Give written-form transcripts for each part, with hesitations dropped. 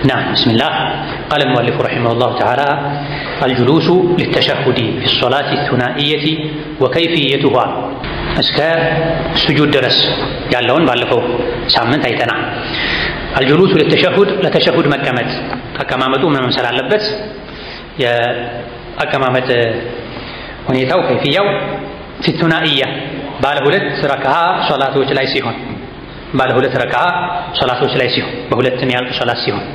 نعم بسم الله. قال المؤلف رحمه الله تعالى: الجلوس للتشهد في الصلاة الثنائية وكيفيتها እስከ ስጁድ ድረስ ያለውን ባለፈው ሳምንት አይተናል። الجلوس للتشهد ለተሸሁድ መቀመጥ አቀማመጡ ምን መምሰል አለበት? የአቀማመጥ ሁኔታው ከይፍያው في الثنائية ባለ ሁለት ረክዓ ሶላቶች ላይ ሲሆን ባለ ሁለት ረክዓ ሶላቶች ላይ ሲሆን በሁለት የሚያልቅ ሶላት ሲሆን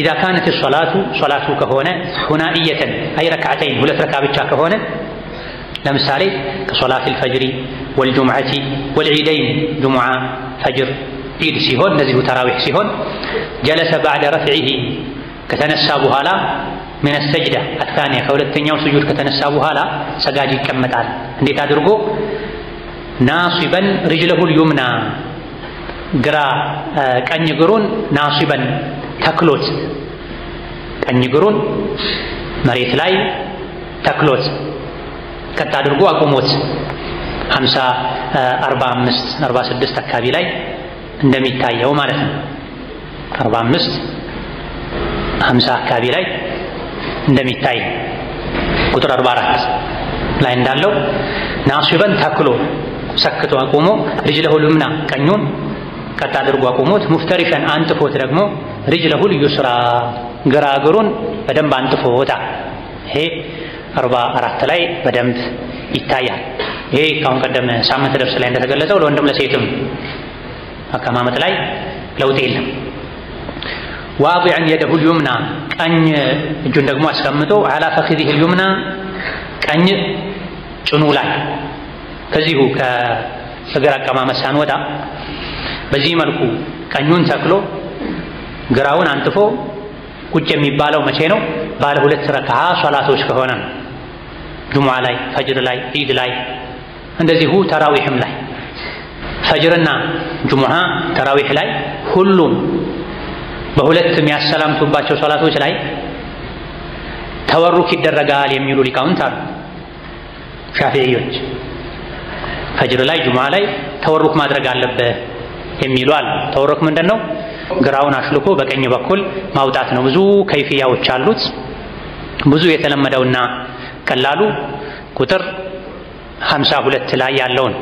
إذا كانت الصلاة صلاة كهونة ثنائية أي ركعتين ሁለት ረክዓ ብቻ ከሆነ ለምሳሌ ከሶላት الفجر والجمعة والعيدين جمعة فجر عيد ሲሆን እነዚሁ ተራዊህ ሲሆን جلس بعد رفعه ከተነሳ በኋላ من السجدة الثانية ከሁለተኛው ስጁድ ከተነሳ በኋላ ሰጋጅ ይቀመጣል። እንዴት አድርጎ? ናሲበን رجله اليمنى ግራ ቀኝ እግሩን ናሲበን ተክሎት ቀኝ እግሩን መሬት ላይ ተክሎት ቀጥ አድርጎ አቁሞት 50 45 46 አካባቢ ላይ እንደሚታየው ማለት ነው። 45 50 አካባቢ ላይ እንደሚታይ ቁጥር 44 ላይ እንዳለው ናሲበን ተክሎ ሰክቶ አቁሞ رجله اليمنى ቀኙን ቀጥ አድርጎ አቁሞት ሙፍተሪሸን አንጥፎት ደግሞ رجله اليسرى ግራ እግሩን በደንብ አንጥፎታ ይሄ 44 ላይ በደንብ ይታያል። ይሄ ካሁን ቀደም ሳምንት ደርስ ላይ እንደተገለጸው ለወንድም ለሴትም አቀማመጥ ላይ ለውጥ የለም። واضعا يده اليمنى ቀኝ እጁን ደግሞ አስቀምጦ على فخذه اليمنى ቀኝ ጭኑ ላይ ከዚሁ ከእግር አቀማመጥ ሳንወጣ በዚህ መልኩ ቀኙን ተክሎ ግራውን አንጥፎ ቁጭ የሚባለው መቼ ነው? ባለ ሁለት ረክዓ ሶላቶች ከሆነ ነው። ጁሙዓ ላይ፣ ፈጅር ላይ፣ ኢድ ላይ እንደዚሁ ተራዊህም ላይ ፈጅርና ጁሙዓ ተራዊህ ላይ ሁሉም በሁለት የሚያሰላምቱባቸው ሶላቶች ላይ ተወሩክ ይደረጋል የሚሉ ሊቃውንት አሉ። ሻፊዒዮች ፈጅር ላይ ጁሙዓ ላይ ተወሩክ ማድረግ አለበት የሚሉ አሉ። ተወሩክ ምንድነው? ግራውን አሽልኮ በቀኝ በኩል ማውጣት ነው። ብዙ ከይፍያዎች አሉት። ብዙ የተለመደውና ቀላሉ ቁጥር 52 ላይ ያለውን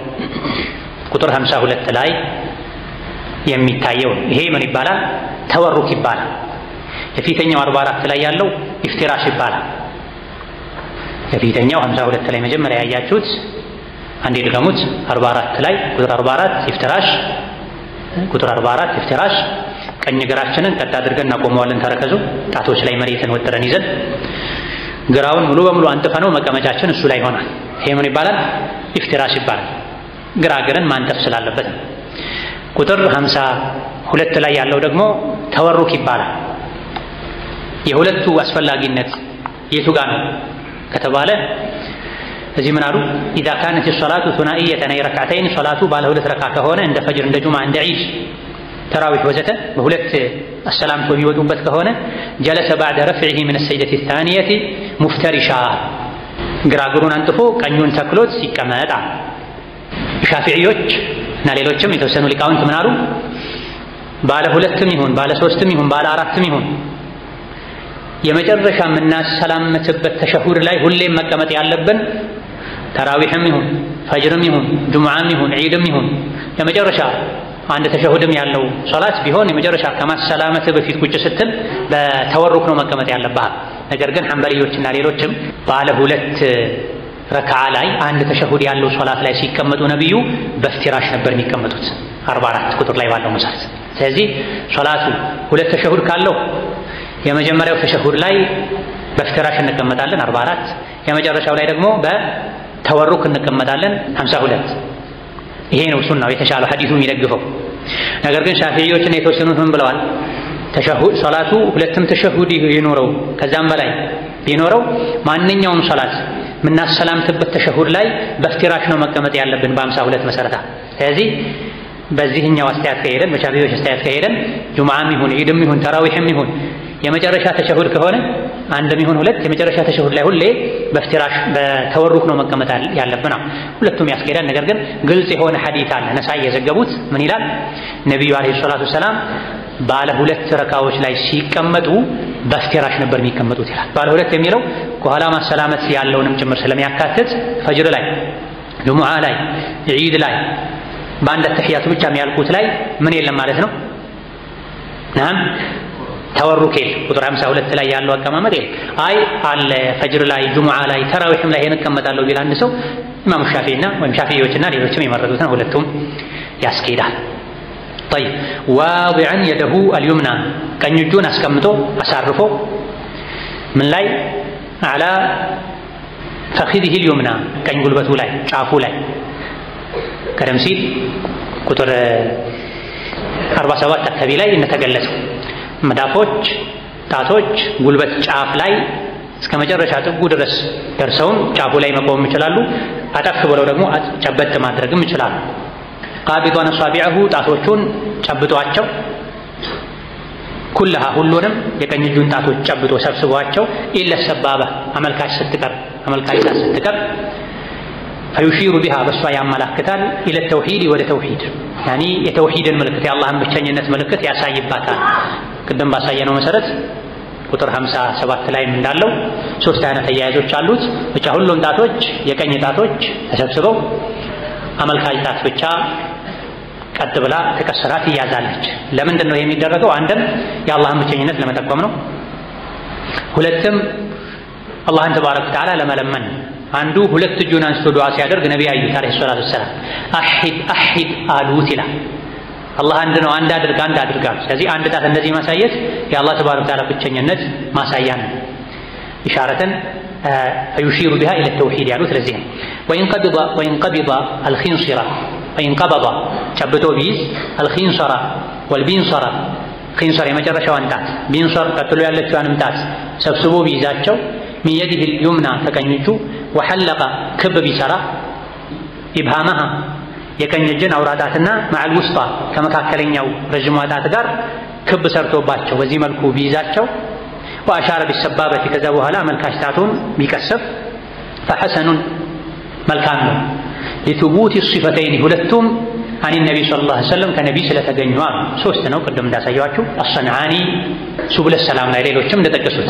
ቁጥር 52 ላይ የሚታየው ይሄ ምን ይባላል? ተወሩክ ይባላል። የፊተኛው 44 ላይ ያለው ኢፍቲራሽ ይባላል። የፊተኛው 52 ላይ መጀመሪያ ያያችሁት አንዴ ድገሙት። 44 ላይ ቁጥር 44 ኢፍቲራሽ፣ ቁጥር 44 ኢፍቲራሽ ቀኝ እግራችንን ቀጥ አድርገን እናቆመዋለን። ተረከዙ ጣቶች ላይ መሬትን ወጥረን ይዘን ግራውን ሙሉ በሙሉ አንጥፈነው መቀመጫችን እሱ ላይ ይሆናል። ይሄ ምን ይባላል? ኢፍቲራሽ ይባላል። ግራ እግርን ማንጠፍ ስላለበት። ቁጥር 52 ላይ ያለው ደግሞ ተወሩክ ይባላል። የሁለቱ አስፈላጊነት የቱ ጋር ነው ከተባለ እዚህ ምን አሉ? إذا كانت الصلاة ثنائية أي ركعتين صلاة ባለ ሁለት ረክዓ ከሆነ እንደ ፈጅር እንደ ጁሙዓ እንደ ዒድ ተራዊህ ወዘተ በሁለት አሰላምቶ የሚወጡበት ከሆነ جلس بعد رفعه من السجدة الثانية مفترشا ግራ እግሩን አንጥፎ ቀኙን ተክሎት ሲቀመጥ ሻፊዒዮች እና ሌሎችም የተወሰኑ ሊቃውንት ምን አሉ? ባለ ሁለትም ይሁን ባለ ሶስትም ይሁን ባለ አራትም ይሁን የመጨረሻ የምናሰላምትበት ተሸሁድ ላይ ሁሌም መቀመጥ ያለብን ተራዊህም ይሁን ፈጅርም ይሁን ጁሙዓም ይሁን ዒድም ይሁን የመጨረሻ አንድ ተሸሁድም ያለው ሶላት ቢሆን የመጨረሻ ከማሰላመት በፊት ቁጭ ስትል በተወሩክ ነው መቀመጥ ያለብህ። ነገር ግን ሐንበሊዮችና ሌሎችም ባለ ሁለት ረክዓ ላይ አንድ ተሸሁድ ያለው ሶላት ላይ ሲቀመጡ ነብዩ በፍቲራሽ ነበር የሚቀመጡት 44 ቁጥር ላይ ባለው መሰረት። ስለዚህ ሶላቱ ሁለት ተሸሁድ ካለው የመጀመሪያው ተሸሁድ ላይ በፍቲራሽ እንቀመጣለን 44፣ የመጨረሻው ላይ ደግሞ በተወሩክ እንቀመጣለን 52። ይሄ ነው ሱናው የተሻለው ሐዲሱ የሚደግፈው። ነገር ግን ሻፊዒዮችና የተወሰኑት ምን ብለዋል? ተሸሁድ ሶላቱ ሁለትም ተሸሁድ ይኖረው ከዛም በላይ ቢኖረው ማንኛውም ሶላት ምናሰላምትበት ተሸሁድ ላይ በፍቲራሽ ነው መቀመጥ ያለብን በ52 መሰረታ። ስለዚህ በዚህኛው አስተያየት ከሄደን በሻፊዒዮች አስተያየት ከሄደን ጁሙዓም ይሁን ዒድም ይሁን ተራዊህም ይሁን የመጨረሻ ተሸሁድ ከሆነ አንድም ይሁን ሁለት የመጨረሻ ተሸሁድ ላይ ሁሌ በፍቲራሽ በተወሩክ ነው መቀመጥ ያለብን። ሁለቱም ያስኬዳል። ነገር ግን ግልጽ የሆነ ሐዲስ አለ ነሳኢ የዘገቡት ምን ይላል? ነብዩ አለይሂ ሰላቱ ሰላም ባለ ሁለት ረካዎች ላይ ሲቀመጡ በፍትራሽ ነበር የሚቀመጡት ይላል። ባለ ሁለት የሚለው ከኋላ ማሰላመት ያለውንም ጭምር ስለሚያካትት ፈጅር ላይ፣ ጁሙዓ ላይ፣ ዒድ ላይ በአንድ ተህያቱ ብቻ የሚያልቁት ላይ ምን የለም ማለት ነው። ናም ተወሩክ ቁጥር 52 ላይ ያለው አቀማመጥ አይ አለ ፈጅር ላይ፣ ጁሙዓ ላይ፣ ተራዊህም ላይ እንቀመጣለሁ ቢል አንድ ሰው ኢማሙ ሻፊዒና ወይም ሻፊዒዎችና ሌሎችም የመረጡትን ሁለቱም ያስኬዳል። طيب واضعا يده اليمنى ቀኝ እጁን አስቀምጦ አሳርፎ ምን ላይ على فخذه اليمنى ቀኝ ጉልበቱ ላይ ጫፉ ላይ ቀደም ሲል ቁጥር 47 አካባቢ ላይ እንደተገለጸው መዳፎች፣ ጣቶች ጉልበት ጫፍ ላይ እስከ መጨረሻ ጥጉ ድረስ ደርሰውን ጫፉ ላይ መቆም ይችላሉ። አጠፍ ብለው ደግሞ ጨበጥ ማድረግም ይችላሉ። ቃቢጧን አሳቢዐሁ ጣቶቹን ጨብጧቸው ኩልሃ ሁሉንም የቀኝ እጁን ጣቶች ጨብጦ ሰብስቧቸው ኢለ ሰባባ አመልካች ስትቀር ፈዩሺሩ ቢሃ በሷ ያመላክታል ኢለ ተውሂድ ወደ ተውሂድ ያኒ የተውሂድን ምልክት የአላህን ብቸኝነት ምልክት ያሳይባታል። ቅድም ባሳየነው መሰረት ቁጥር 57 ላይ እንዳለው ሶስት አይነት አያያዞች አሉት። ብቻ ሁሉም ጣቶች የቀኝ ጣቶች ተሰብስበው አመልካች ጣት ብቻ ቀጥ ብላ ተከሰራ ትያዛለች። ለምንድን ነው የሚደረገው? አንድም የአላህን ብቸኝነት ለመጠቆም ነው። ሁለትም አላህን ተባረከ ወተዓላ ለመለመን። አንዱ ሁለት እጁን አንስቶ ዱዓ ሲያደርግ ነብዩ አዩት አለይሂ ሰላቱ ወሰላም አሂድ አሉት ይላል። አላህ አንድ ነው፣ አንድ አድርጋል። ስለዚህ አንድ ጣት እንደዚህ ማሳየት የአላህ ተባረከ ወተዓላ ብቸኝነት ማሳያ ነው። ኢሻረተን ፈዩሺሩ ቢሃ ኢለ ተውሂድ ያሉት ለዚህ ነው። ወይንቀቢض አልኺንሰራ ወይንቀበض ጨብጦ ቢይዝ አልኺንሰራ ወልቢንሰራ ኺንሰር የመጨረሻዋን ጣት ቢንሰር ቀጥሎ ያለችዋንም ጣት ሰብስቦ ቢይዛቸው ሚን የዲህ ልዩምና ከቀኝ እጁ ወሐለቀ ክብ ቢሰራ ኢብሃመሃ የቀኝ እጅን አውራ ጣትና መዐል ውስጣ ከመካከለኛው ረዥሟ ጣት ጋር ክብ ሰርቶባቸው በዚህ መልኩ ቢይዛቸው ወአሻረ ቢሰባበቲ ከዛ በኋላ አመልካች ጣቱን ቢቀስፍ ፈሐሰኑን መልካም ነው። ሊቱቡት ሲፈተይን ሁለቱም አን ነቢ ሰለላሁ ዐለይሂ ወሰለም ከነቢ ስለተገኙ ሶስት ነው። ቅድም እንዳሳየዋችሁ አሰንዓኒ ሱቡለ ሰላም ላይ ሌሎችም እንደጠቀሱት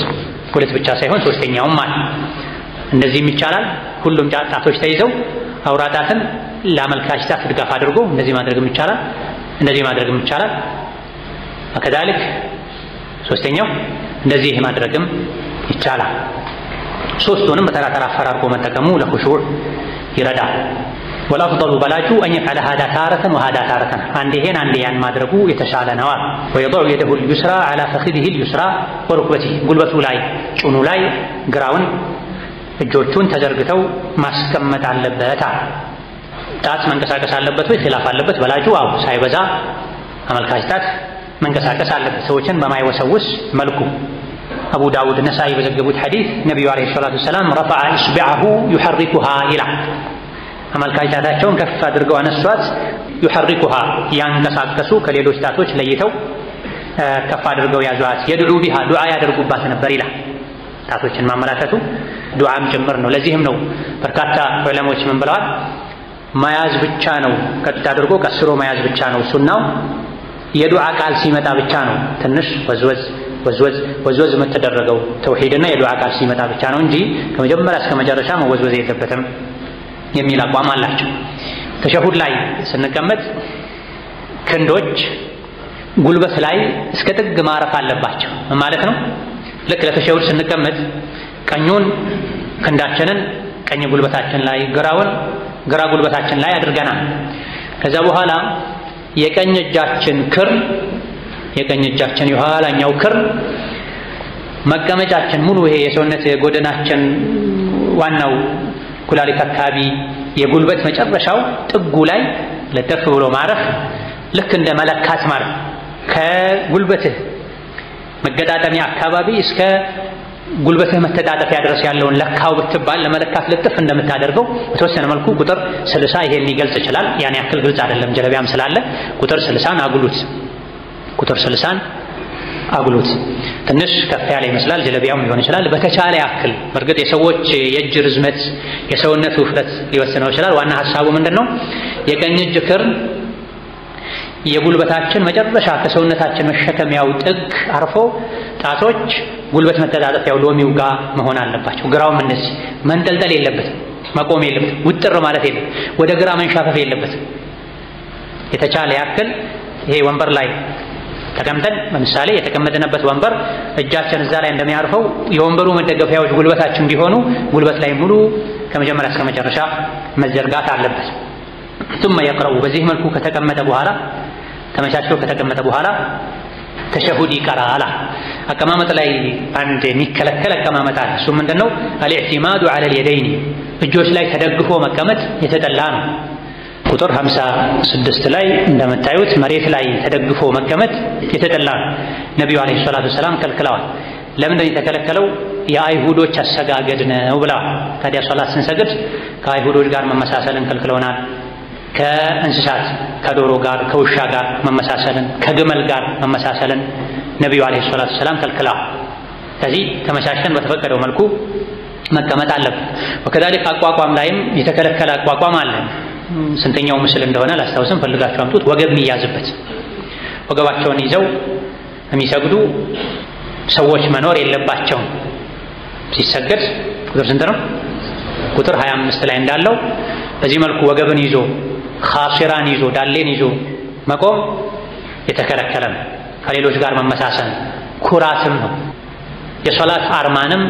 ሁለት ብቻ ሳይሆን ሶስተኛውም አለ። እንደዚህም ይቻላል። ሁሉም ጣቶች ተይዘው አውራ ጣትን ለአመልካች ጣት ድጋፍ አድርጎ እንደዚህ ማድረግም ይቻላል። ከዛልክ ሶስተኛው እንደዚህ ማድረግም ይቻላል። ሶስቱንም በተራ አፈራርቆ መጠቀሙ ለኹሹዕ ይረዳል። ወልአፍضሉ በላጩ አን የፍዐለ ሃዛ ታረተን ወሃዛ ታረተን አንዴ ይሄን አንዴ ያን ማድረጉ የተሻለ ነው። ወየضዑ የደሁ ልዩስራ ዐላ ፈኺዚሂ ልዩስራ ወሩክበቲሂ ጉልበቱ ላይ ጭኑ ላይ ግራውን እጆቹን ተዘርግተው ማስቀመጥ አለበት። ጣት መንቀሳቀስ አለበት ወይ? ኺላፍ አለበት። በላጩ አው ሳይበዛ አመልካች ጣት መንቀሳቀስ አለበት ሰዎችን በማይወሰውስ መልኩ። አቡ ዳውድ ነሳኢ በዘገቡት ሐዲስ ነብዩ አለይሂ ሰላቱ ወሰላም ረፈዐ ኢስቢዐሁ ዩሐሪኩሃ ይላል። አመልካች ጣታቸውን ከፍ አድርገው አነሷት። ዩሐሪኩሃ ያንቀሳቀሱ ከሌሎች ጣቶች ለይተው ከፍ አድርገው ያዟት። የድዑ ቢሃ ዱዓ ያደርጉባት ነበር ይላል። ጣቶችን ማመላከቱ ዱዓም ጭምር ነው። ለዚህም ነው በርካታ ዑለሞች ምን ብለዋል? መያዝ ብቻ ነው ቀጥ አድርጎ ቀስሮ መያዝ ብቻ ነው ሱናው። የዱዓ ቃል ሲመጣ ብቻ ነው ትንሽ ወዝወዝ የምትደረገው ተውሂድና የዱዓ ቃል ሲመጣ ብቻ ነው እንጂ ከመጀመሪያ እስከ መጨረሻ መወዝወዝ የለበትም የሚል አቋም አላቸው። ተሸሁድ ላይ ስንቀመጥ ክንዶች ጉልበት ላይ እስከ ጥግ ማረፍ አለባቸው ማለት ነው። ልክ ለተሸሁድ ስንቀመጥ ቀኙን ክንዳችንን ቀኝ ጉልበታችን ላይ ግራውን ግራ ጉልበታችን ላይ አድርገናል። ከዛ በኋላ የቀኝ እጃችን ክር የቀኝ እጃችን የኋላኛው ክር መቀመጫችን ሙሉ ይሄ የሰውነት ጎደናችን ዋናው ኩላሊት አካባቢ የጉልበት መጨረሻው ጥጉ ላይ ለጠፍ ብሎ ማረፍ ልክ እንደ መለካት ማለት ከጉልበትህ መገጣጠሚያ አካባቢ እስከ ጉልበትህ መተጣጠፊያ ድረስ ያለውን ለካው ብትባል ለመለካት ልጥፍ እንደምታደርገው በተወሰነ መልኩ ቁጥር 60 ይሄን ሊገልጽ ይችላል። ያን ያክል ግልጽ አይደለም ጀለቢያም ስላለ ቁጥር 60ን አጉሉት። ትንሽ ከፍ ያለ ይመስላል ጀለቢያውም ሊሆን ይችላል። በተቻለ ያክል በእርግጥ የሰዎች የእጅ ርዝመት የሰውነት ውፍረት ሊወስነው ይችላል። ዋና ሐሳቡ ምንድነው? የቀኝ እጅ ክር የጉልበታችን መጨረሻ ከሰውነታችን መሸከሚያው ጥግ አርፎ ጣቶች ጉልበት መተጣጠፊያው ሎሚው ጋር መሆን አለባቸው። ግራውም እንደዚህ መንጠልጠል የለበትም፣ መቆም የለበትም፣ ውጥር ማለት የለበትም፣ ወደ ግራ መንሻፈፍ የለበትም። የተቻለ ያክል ይሄ ወንበር ላይ ተቀምጠን ለምሳሌ የተቀመጥንበት ወንበር እጃችን እዛ ላይ እንደሚያርፈው የወንበሩ መደገፊያዎች ጉልበታችን እንዲሆኑ ጉልበት ላይ ሙሉ ከመጀመሪያ እስከ መጨረሻ መዘርጋት አለበት። ثم يقرأ በዚህ መልኩ ከተቀመጠ በኋላ ተመቻችቶ ከተቀመጠ በኋላ ተሸሁድ ይቀራል። አቀማመጥ ላይ አንድ የሚከለከል አቀማመጥ አለ። እሱ ምንድነው? الاعتماد على اليدين እጆች ላይ ተደግፎ መቀመጥ የተጠላ ነው። ቁጥር 56 ላይ እንደምታዩት መሬት ላይ ተደግፎ መቀመጥ የተጠላ ነው። ነብዩ አለይሂ ሰላቱ ሰላም ከልክለዋል። ለምን የተከለከለው? የአይሁዶች አሰጋገድ ነው ብለዋል። ታዲያ ሶላት ስንሰግድ ከአይሁዶች ጋር መመሳሰልን ከልክለውናል። ከእንስሳት ከዶሮ ጋር ከውሻ ጋር መመሳሰልን ከግመል ጋር መመሳሰልን ነብዩ አለይሂ ሰላቱ ሰላም ከልክለዋል። ስለዚህ ተመቻችተን በተፈቀደው መልኩ መቀመጥ አለብን። ወከዛሊክ አቋቋም ላይም የተከለከለ አቋቋም አለ። ስንተኛው ምስል እንደሆነ ላስታውስም ፈልጋችሁ አምጡት። ወገብ የሚያዝበት ወገባቸውን ይዘው የሚሰግዱ ሰዎች መኖር የለባቸውም። ሲሰገድ ቁጥር ስንት ነው? ቁጥር 25 ላይ እንዳለው በዚህ መልኩ ወገብን ይዞ ኻሲራን ይዞ ዳሌን ይዞ መቆም የተከለከለ ነው። ከሌሎች ጋር መመሳሰል ኩራትም ነው። የሶላት አርማንም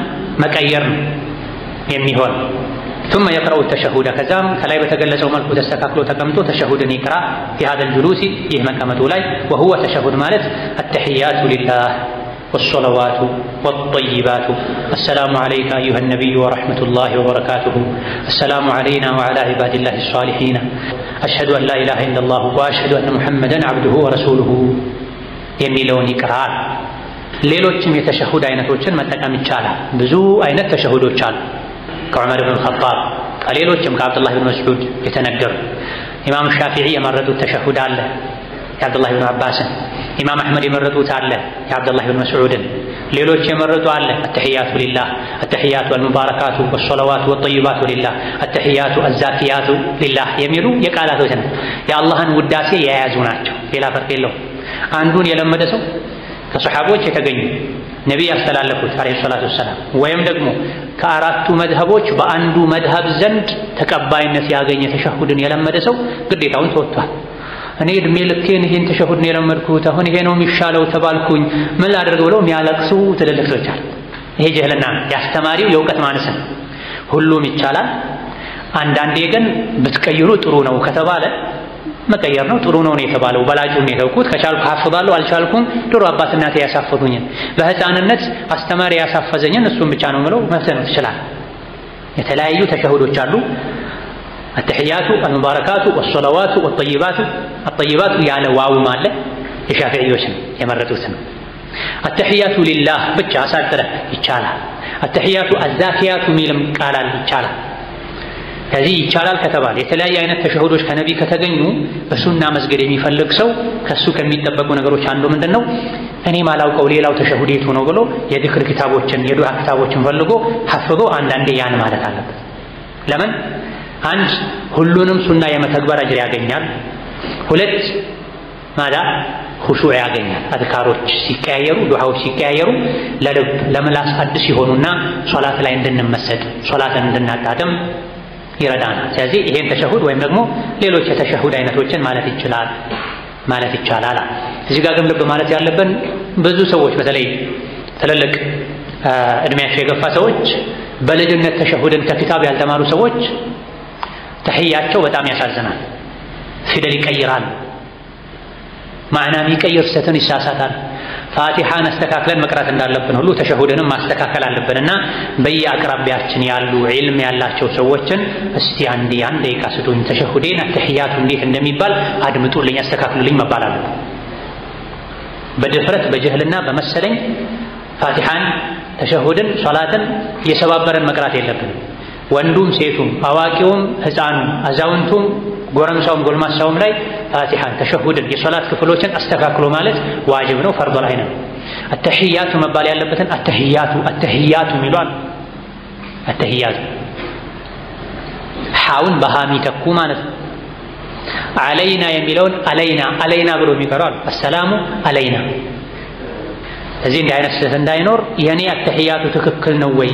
መቀየር ነው የሚሆን። ثم يقرأ التشهد ከዛም ከላይ በተገለጸው መልኩ ተስተካክሎ ተቀምጦ ተሸሁድን ይቅራ في هذا الجلوس ይህ መቀመጡ ላይ وهو تشهد ማለት التحيات لله والصلوات والطيبات السلام عليك أيها النبي ورحمة الله وبركاته السلام علينا وعلى عباد الله الصالحين أشهد أن لا إله إلا الله وأشهد أن محمدا عبده ورسوله የሚለውን ይቅራል። ሌሎችም የተሸሁድ አይነቶችን መጠቀም ይቻላል። ብዙ አይነት ተሸሁዶች አሉ። ከዑመር ብን ኸጣብ ከሌሎችም ከአብዱላህ ብን መስዑድ የተነገሩ ኢማም ሻፊዒ የመረጡት ተሸሁድ አለ የአብዱላህ ብን አባስን፣ ኢማም አሕመድ የመረጡት አለ የአብዱላህ ብን መስዑድን፣ ሌሎች የመረጡ አለ አተሕያቱ ሊላህ አተሕያቱ አልሙባረካቱ ወሰለዋቱ ወጠይባቱ ሊላህ አተሕያቱ አዛኪያቱ ሊላህ የሚሉ የቃላቶች ናቸው። የአላህን ውዳሴ የያዙ ናቸው። ሌላ ፈርቅ የለውም። አንዱን የለመደ ሰው ከሰሓቦች የተገኙ ነቢይ ያስተላለፉት አለይሂ ሰላቱ ወሰላም ወይም ደግሞ ከአራቱ መዝሀቦች በአንዱ መዝሀብ ዘንድ ተቀባይነት ያገኘ ተሸሁድን የለመደ ሰው ግዴታውን ተወጥቷል። እኔ እድሜ ልኬን ይሄን ተሸሁድ ነው የለመድኩት፣ አሁን ይሄ ነው የሚሻለው ተባልኩኝ፣ ምን ላድርግ ብለው የሚያለቅሱ ትልልቅ ሰዎች አሉ። ይሄ ጀህልና ያስተማሪው የእውቀት ማነስ ነው። ሁሉም ይቻላል። አንዳንዴ ግን ብትቀይሩ ጥሩ ነው ከተባለ መቀየር ነው። ጥሩ ነው የተባለው በላጩን ነው የተውኩት። ከቻልኩ ሐፍዛለሁ፣ አልቻልኩም ድሮ አባት እናቴ ያሳፈዙኝን በህፃንነት አስተማሪ ያሳፈዘኝን እሱን ብቻ ነው ምለው መፍተን ይችላል። የተለያዩ ተሸሁዶች አሉ። التحيات المباركات والصلوات والطيبات الطيبات ያለ ዋው ማለ የሻፊዒዎች የመረጡት ነው። التحيات لله ብቻ አሳጥረ ይቻላል። التحيات الزاكيات ሚልም ቃላል ይቻላል። ከዚህ ይቻላል ከተባለ የተለያየ አይነት ተሸሁዶች ከነቢ ከተገኙ በሱና መስገድ የሚፈልግ ሰው ከሱ ከሚጠበቁ ነገሮች አንዱ ምንድነው? እኔ ማላውቀው ሌላው ተሸሁድ የቱ ነው ብሎ የዚክር ኪታቦችን የዱዓ ኪታቦችን ፈልጎ ሐፍዞ አንዳንዴ ያን ማለት አለበት። ለምን? አንድ ሁሉንም ሱና የመተግበር አጅር ያገኛል። ሁለት ማዳ ኹሹዕ ያገኛል። አዝካሮች ሲቀያየሩ ዱዓዎች ሲቀያየሩ ለልብ ለምላስ አዲስ ይሆኑና ሶላት ላይ እንድንመሰጥ ሶላትን እንድናጣጥም ይረዳናል። ስለዚህ ይሄን ተሸሁድ ወይም ደግሞ ሌሎች የተሸሁድ አይነቶችን ማለት ይቻላል። እዚህ ጋር ግን ልብ ማለት ያለብን ብዙ ሰዎች በተለይ ትልልቅ እድሜያቸው የገፋ ሰዎች በልጅነት ተሸሁድን ከኪታብ ያልተማሩ ሰዎች ተህያቸው በጣም ያሳዝናል። ፊደል ይቀይራል፣ ማዕና የሚቀይር ስተትን ይሳሳታል። ፋቲሓን አስተካክለን መቅራት እንዳለብን ሁሉ ተሸሁድንም ማስተካከል አለብንና በየአቅራቢያችን ያሉ ዒልም ያላቸው ሰዎችን እስቲ አንድ ደቂቃ ስጡኝ፣ ተሸሁዴን አተህያቱ እንዴት እንደሚባል አድምጡልኝ፣ አስተካክሉልኝ መባል አለብን። በድፍረት በጀህልና በመሰለኝ ፋቲሓን ተሸሁድን ሶላትን የሰባበረን መቅራት የለብንም። ወንዱም ሴቱም አዋቂውም ህፃኑም አዛውንቱም ጎረምሳውም ጎልማሳውም ላይ ፋቲሓን ተሸሁድን የሶላት ክፍሎችን አስተካክሎ ማለት ዋጅብ ነው፣ ፈርድ ላይ ነው። አተህያቱ መባል ያለበትን አተህያቱ ሚሏል። አተህያቱ ሓውን በሃሚ ተኩ ማለት ነው። አለይና የሚለውን አለይና ብሎ የሚቀራው አሰላሙ አለይና። እዚህ እንዲህ አይነት ስህተት እንዳይኖር የኔ አተህያቱ ትክክል ነው ወይ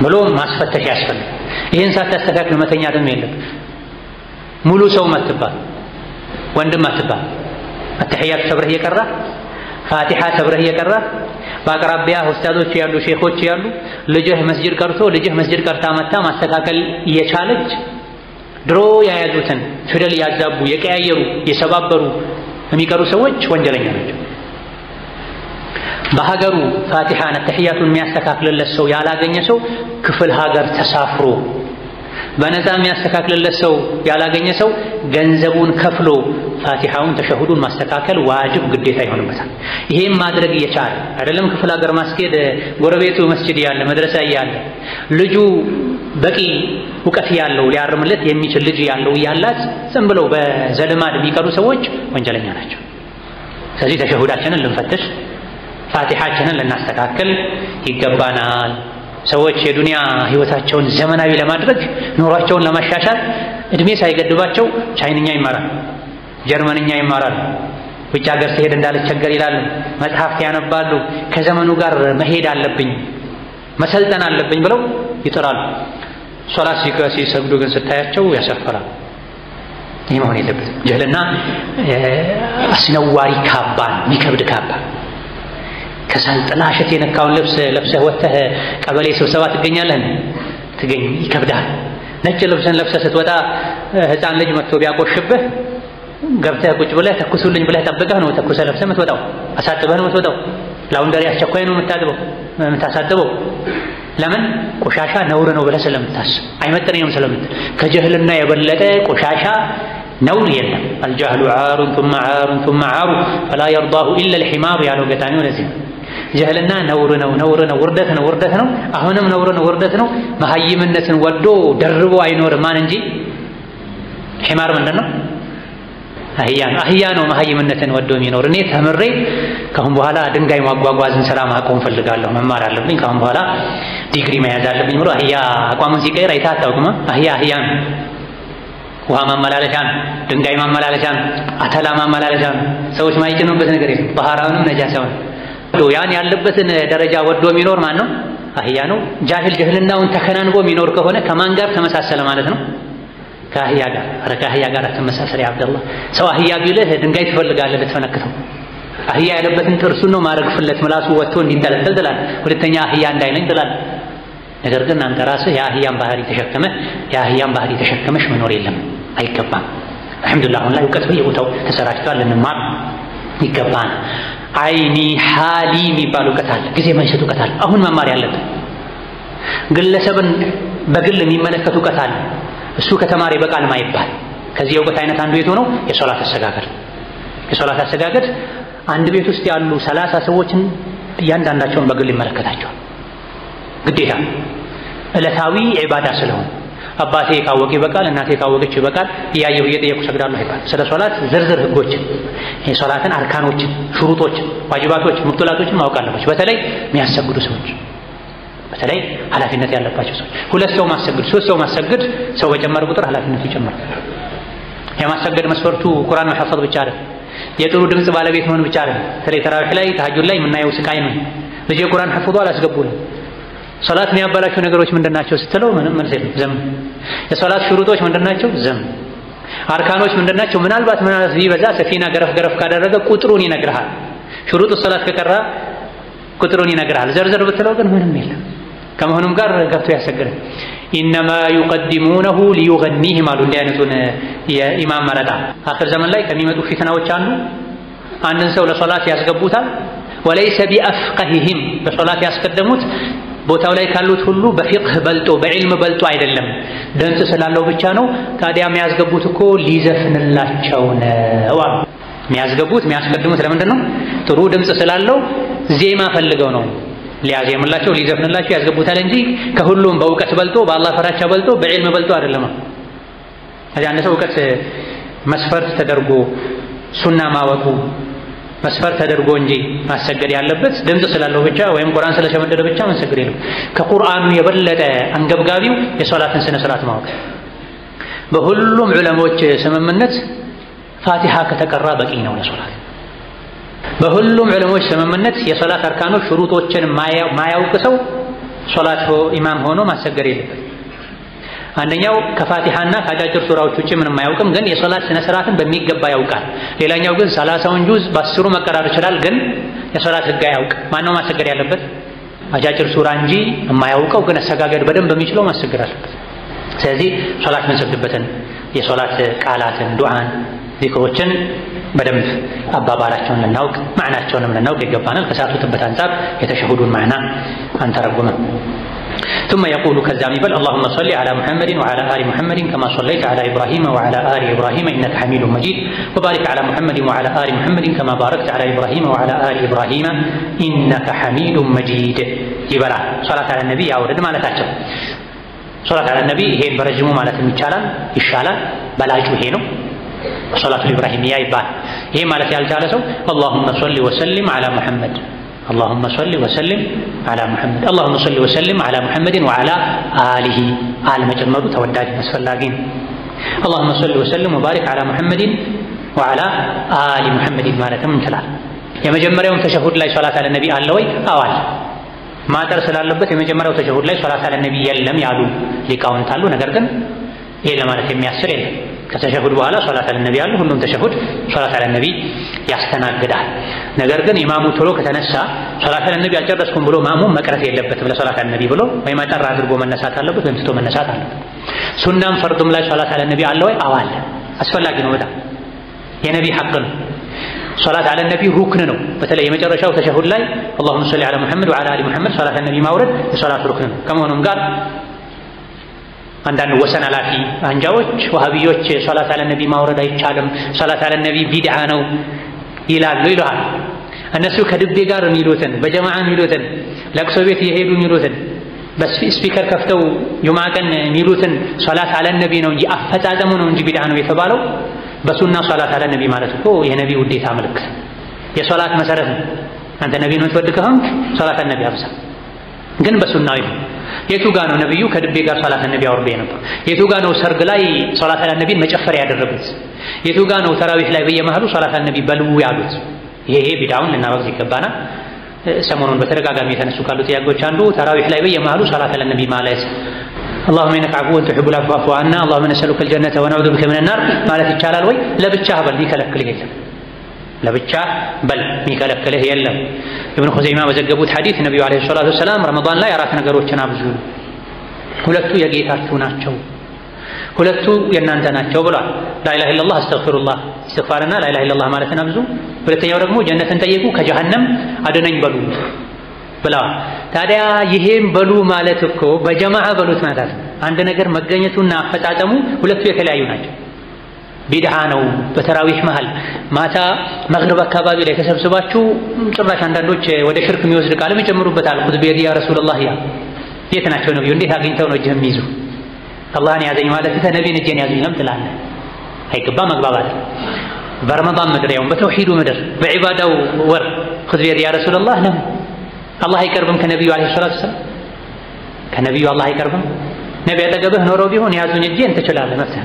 ብሎ ማስፈተሽ ያስፈልጋል። ይህን ሳታስተካክል መተኛትም የለም። ሙሉ ሰው አትባል፣ ወንድም አትባል። አተህያቱ ሰብረህ እየቀራ ፋቲሓ ሰብረህ እየቀራ በአቅራቢያ ኡስታዞች ያሉ ሼኾች ያሉ ልጅህ መስጂድ ቀርታ መታ ማስተካከል እየቻለች ድሮ የያዙትን ፊደል ያዛቡ የቀያየሩ የሰባበሩ የሚቀሩ ሰዎች ወንጀለኛ ናቸው። በሀገሩ ፋቲሓን ተህያቱን የሚያስተካክልለት ሰው ያላገኘ ሰው ክፍል ሀገር ተሳፍሮ በነፃ የሚያስተካክልለት ሰው ያላገኘ ሰው ገንዘቡን ከፍሎ ፋቲሓውን ተሸሁዱን ማስተካከል ዋጅብ ግዴታ ይሆንበታል። ይሄም ማድረግ እየቻለ አይደለም ክፍል ሀገር ማስኬድ ጎረቤቱ መስጂድ ያለ መድረሳ ያለ ልጁ በቂ እውቀት ያለው ሊያርምለት የሚችል ልጅ ያለው ያላት ዝም ብለው በዘልማድ የሚቀሩ ሰዎች ወንጀለኛ ናቸው። ስለዚህ ተሸሁዳችንን ልንፈትሽ ፋቲሓችንን ልናስተካክል ይገባናል። ሰዎች የዱንያ ህይወታቸውን ዘመናዊ ለማድረግ ኑሯቸውን ለማሻሻል እድሜ ሳይገድባቸው ቻይንኛ ይማራል፣ ጀርመንኛ ይማራል፣ ውጭ ሀገር ሲሄድ እንዳልቸገር ይላሉ፣ መጽሐፍት ያነባሉ። ከዘመኑ ጋር መሄድ አለብኝ መሰልጠን አለብኝ ብለው ይጥራሉ። ሶላት ሲሰግዱ ግን ስታያቸው ያሰፈራል። ይህ መሆን የለበትም። ጀህልና አስነዋሪ ካባ፣ የሚከብድ ካባ ከሳል ጥላሸት የነካውን ልብስ ለብሰህ ወጥተህ ቀበሌ ስብሰባ ትገኛለህ። ይከብዳል። ነጭ ልብስን ለብሰህ ስትወጣ ህፃን ልጅ መጥቶ ቢያቆሽብህ ገብተህ ቁጭ ብለህ ተኩሱልኝ ብለህ ጠብቀህ ነው ተኩሰህ ለብሰህ የምትወጣው፣ አሳጥበህ ነው የምትወጣው። ላውንደሪ አስቸኳይ ነው የምታሳጥበው። ለምን? ቆሻሻ ነውር ነው ብለህ ስለምታስብ አይመጥነኝም ስለምትል። ከጀህልና የበለጠ ቆሻሻ ነውር የለም። አልጀህሉ ዓሩን ثم ዓሩን ثم ዓሩ ፈላ የርዳሁ ኢላ الحማር ያለው ገጣሚው ለዚህ ጀህልና ነውር ነው ውርደት ነው አሁንም ነውር ነው ውርደት ነው። መሀይምነትን ወዶ ደርቦ አይኖርም ማን እንጂ ሒማር ምንድን ነው? አህያ ነው መሀይምነትን ወዶ የሚኖር። እኔ ተምሬ ካሁን በኋላ ድንጋይ ማጓጓዝን ስራ ማቆም ፈልጋለሁ፣ መማር አለብኝ፣ ካሁን በኋላ ዲግሪ መያዝ አለብኝ ብሎ አህያ አቋሙን ሲቀይር አይተህ አታውቅም? አህያ ነው። ውሃ ማመላለሻ ነው፣ ድንጋይ ማመላለሻ ነው፣ አተላ ማመላለሻ ነው። ሰዎች ማይጭኑበት ነገር የለም። ባህራውንም ነጃሳውን ያን ያለበትን ደረጃ ወዶ የሚኖር ማን ነው? አህያ ነው። ጃሂል ጀህልናውን ተከናንቦ የሚኖር ከሆነ ከማን ጋር ተመሳሰለ ማለት ነው? ከአህያ ጋር። ኧረ ከአህያ ጋር ተመሳሰለ። ያ አብደላህ ሰው አህያ ቢልህ ድንጋይ ትፈልጋለህ ልትፈነክተው። አህያ ያለበትን ጥርሱን ነው ማረግፍለት ምላሱ ወጥቶ እንዲንጠለጠል ትላለህ። ሁለተኛ አህያ እንዳይለኝ ትላለህ። ነገር ግን አንተ ራስህ የአህያን ባህሪ ተሸከመሽ መኖር የለም አይገባም። አልሐምዱሊላህ አሁን ላይ እውቀት በየቦታው ተሰራጭቷል፣ ልንማር ይገባል። አይኒ ሓሊ የሚባል እውቀት አለ፣ ጊዜ ማይሰጥ እውቀት አለ። አሁን መማር ያለብን ግለሰብን በግል የሚመለከት እውቀት አለ። እሱ ከተማሪ በቃል ማይባል። ከዚህ የእውቀት አይነት አንዱ የቱ ነው? የሶላት አሰጋገድ አንድ ቤት ውስጥ ያሉ 30 ሰዎችን እያንዳንዳቸውን በግል ይመለከታቸዋል። ግዴታ ዕለታዊ ዒባዳ ስለሆነ አባቴ ካወቀ ይበቃል፣ እናቴ ካወቀች ይበቃል፣ እያየሁ እየጠየቁ ሰግዳለሁ ይባል። ስለ ሶላት ዝርዝር ህጎችን፣ የሶላትን አርካኖችን፣ ሹሩጦችን፣ ዋጅባቶችን፣ ሙብጠላቶችን ማወቅ አለባቸው። በተለይ የሚያሰግዱ ሰዎች፣ በተለይ ኃላፊነት ያለባቸው ሰዎች። 2 ሰው ማሰግድ 3 ሰው ማሰግድ ሰው በጨመረ ቁጥር ኃላፊነቱ ይጨምራል። የማሰገድ መስፈርቱ ቁርአን መሐፈዝ ብቻ አይደለም፣ የጥሩ ድምጽ ባለቤት መሆን ብቻ አይደለም። ስለዚህ ተራዊህ ላይ ተሐጁድ ላይ የምናየው ስቃይ ነው። ልጅ ቁርአን ሐፍዞ አላስገቡልኝ። ሶላት የሚያበላሹ ነገሮች ምንድናቸው ስትለው ምንም መልስ የለም፣ ዝም። የሶላት ሹሩጦች ምንድናቸው? ዝም። አርካኖች ምንድናቸው? ምናልባት ቢበዛ ሰፊና ገረፍ ካደረገ ቁጥሩን ይነግርሃል። ሹሩጥ ሶላት ከቀራ ቁጥሩን ይነግርሃል። ዘርዘር ብትለው ግን ምንም የለም። ከመሆኑም ጋር ገብቶ ያሰግዳል። ኢነማ ዩቀድሙነሁ ሊዩገኒህም አሉ። እንዲህ አይነቱን የኢማም መረጣ አኺር ዘመን ላይ ከሚመጡ ፊትናዎች አንድን ሰው ለሶላት ያስገቡታል። ወለይሰ ቢአፍቀሂህም ለሶላት ያስቀደሙት ቦታው ላይ ካሉት ሁሉ በፊቅህ በልጦ በዕልም በልጦ አይደለም፣ ድምፅ ስላለው ብቻ ነው። ታዲያ የሚያስገቡት እኮ ሊዘፍንላቸው ነው። የሚያስቀድሙት ለምንድን ነው? ጥሩ ድምፅ ስላለው ዜማ ፈልገው ነው። ሊያዜምላቸው ሊዘፍንላቸው ያስገቡታል እንጂ ከሁሉም በእውቀት በልጦ በአላህ ፈራቻ በልጦ በዕልም በልጦ አይደለም። እዚያ አንድ ሰው እውቀት መስፈርት ተደርጎ ሱና ማወቁ መስፈርት ተደርጎ እንጂ ማሰገድ ያለበት ድምፅ ስላለው ብቻ ወይም ቁርአን ስለሸመደደ ብቻ ማሰገድ የለም። ከቁርአኑ የበለጠ አንገብጋቢው የሶላትን ስነ ስርዓት ማወቅ። በሁሉም ዑለሞች ስምምነት ፋቲሃ ከተቀራ በቂ ነው ለሶላት። በሁሉም ዑለሞች ስምምነት የሶላት አርካኖች ሽሩጦችን ማያውቅ ሰው ሶላት ኢማም ሆኖ ማሰገድ የለበትም። አንደኛው ከፋቲሃና ከአጫጭር ሱራዎች ውጪ ምንም አያውቅም፣ ግን የሶላት ስነ ስርዓትን በሚገባ ያውቃል። ሌላኛው ግን 30ውን ጁዝ በአስሩ መቀራር ይችላል፣ ግን የሶላት ህግ አያውቅ። ማነው ማሰገድ ያለበት? አጫጭር ሱራ እንጂ የማያውቀው ግን አሰጋገድ በደንብ በሚችለው ማሰገድ አለበት። ስለዚህ ሶላት የምንሰግድበትን የሶላት ቃላትን፣ ዱዓን፣ ዚክሮችን በደንብ አባባላቸውን ልናውቅ ማዕናቸውንም ልናውቅ ይገባናል። ከሳቱትበት አንጻር የተሸሁዱን ማዕና አንተረጉምም። ثم يقول كذام بل اللهم صل على محمد وعلى آل محمد كما صليت على إبراهيم وعلى آل إبراهيم إنك حميد مجيد وبارك على محمد وعلى آل محمد كما باركت على إبراهيم وعلى آل إبراهيم إنك حميد مجيد يبلا صلاة على النبي أورد ما لتاچو صلاة على النبي هي برجمو ማለት የሚቻላል ይሻላል በላጩ ይሄ ነው صلاة الإبراهيمية ይባል። ይሄ ማለት ያልቻለ ሰው اللهم صل وسلم على محمد اللهم صل وسلم على محمد اللهم صل وسلم على محمد وعلى آله آل መጨመሩ ተወዳጅ አስፈላጊ ነው። اللهم صل وسلم وبارك على محمد وعلى آل محمد ማለትም እንችላለን። የመጀመሪያውን ተሸሁድ ላይ ሶላት አለ ነቢ አለ ወይ? አዋል ማጠር ስላለበት የመጀመሪያው ተሸሁድ ላይ ሶላት አለ ነቢ የለም ያሉ ሊቃውንት አሉ። ነገር ግን ይሄ ለማለት የሚያስችል የለም። ከተሸሁድ በኋላ ሶላት አለ ነቢ አለ። ሁሉም ተሸሁድ ሶላት አለ ነቢ ያስተናግዳል። ነገር ግን ኢማሙ ቶሎ ከተነሳ ሶላት አለ ነቢ አልጨረስኩም ብሎ ማሙም መቅረት የለበትም። ለሶላት አለ ነቢ ብሎ ወይም አጠር አድርጎ መነሳት አለበት ወይም ትቶ መነሳት አለበት። ሱናም ፈርዱም ላይ ሶላት አለ ነቢ አለ ወይ? አዋል አስፈላጊ ነው። በጣም የነቢ ሐቅ ነው። ሶላት አለ ነቢ ሩክን ነው። በተለይ የመጨረሻው ተሸሁድ ላይ اللهم صل على محمد وعلى ال محمد ሶላት አለ ነቢ ማውረድ የሶላት ሩክን ነው። ከመሆኑም ጋር አንዳንድ ወሰን አላፊ አንጃዎች ወሃቢዮች ሶላት አለ ነቢ ማውረድ አይቻልም፣ ሶላት አለ ነቢ ቢድዓ ነው ይላሉ ይላል። እነሱ ከድቤ ጋር የሚሉትን በጀማዓ የሚሉትን ለቅሶ ቤት የሄዱ የሚሉትን በስፒከር ከፍተው ጁምዓ ቀን የሚሉትን ሶላት አለ ነቢ ነው እንጂ አፈጻጸሙ ነው እንጂ ቢድዓ ነው የተባለው። በሱና ሶላት አለ ነቢ ማለት እኮ የነቢ ውዴታ ምልክት የሶላት መሰረት ነው። አንተ ነቢን የምትወድ ከሆንክ ሶላት አለ ነቢ አብዛ። ግን በሱናው ይሁን የቱ ጋር ነው ነብዩ ከድቤ ጋር ሶላት አለ ነቢ አውርዶ ነበር? የቱ ጋር ነው ሰርግ ላይ ሶላት አለ ነቢን መጨፈሪያ ያደረጉት? የቱ ጋር ነው ተራዊህ ላይ በየመሃሉ ሶላት አለ ነቢ በሉ ያሉት? ይሄ ቢድዓውን ልናወግዝ ይገባናል። ሰሞኑን በተደጋጋሚ የተነሱ ካሉ ጥያቄዎች አንዱ ተራዊህ ላይ በየመሃሉ ሶላት አለ ነቢ ማለት اللهم انك عفو تحب العفو فاعف عنا اللهم نسألك الجنة ونعوذ بك من النار ማለት ይቻላል ወይ? ለብቻ በል ይከለክልህ የለም። ለብቻ በል የሚከለክልህ የለም። ኢብኑ ኹዘይማ በዘገቡት ሐዲስ ነብዩ አለይሂ ሰላቱ ወሰላም ረመዳን ላይ አራት ነገሮችን አብዙ፣ ሁለቱ የጌታችሁ ናቸው፣ ሁለቱ የእናንተ ናቸው ብሏል። ላኢላሃ ኢላላህ አስተግፊሩላህ ኢስቲግፋርና ላኢላሃ ኢላላህ ማለትን አብዙ። ሁለተኛው ደግሞ ጀነትን ጠይቁ ከጀሃነም አድነኝ በሉ ብለዋል። ታዲያ ይሄን በሉ ማለት እኮ በጀማዓ በሉት ማለት ነው። አንድ ነገር መገኘቱና አፈጻጸሙ ሁለቱ የተለያዩ ናቸው። ቢድዓ ነው። በተራዊህ መሃል ማታ መግሪብ አካባቢ ላይ ተሰብስባችሁ ጭራሽ አንዳንዶች ወደ ሽርክ የሚወስድ ቃልም ይጨምሩበታል። ኹዝ ቢየዲ ያ ረሱላህ ያ የት ናቸው ነብዩ? እንዴት አግኝተው ነው እጅህን የሚይዙ? አላህን ያዘኝ ማለት ነቢይን እጄን ያዙኝ ለምን ትላለህ? አይገባ መግባባት። በረመዳን ምድር ያው በተውሂዱ ምድር በዒባዳው ወር ኹዝ ቢየዲ ያ ረሱላህ ለምን አላህ አይቀርብም? ከነቢዩ አለይሂ ሰላቱ ወሰላም ከነቢዩ አላህ አይቀርብም? ነቢ አጠገብህ ኖረው ቢሆን ያዙኝ እጄን ትችላለህ መፍትሄ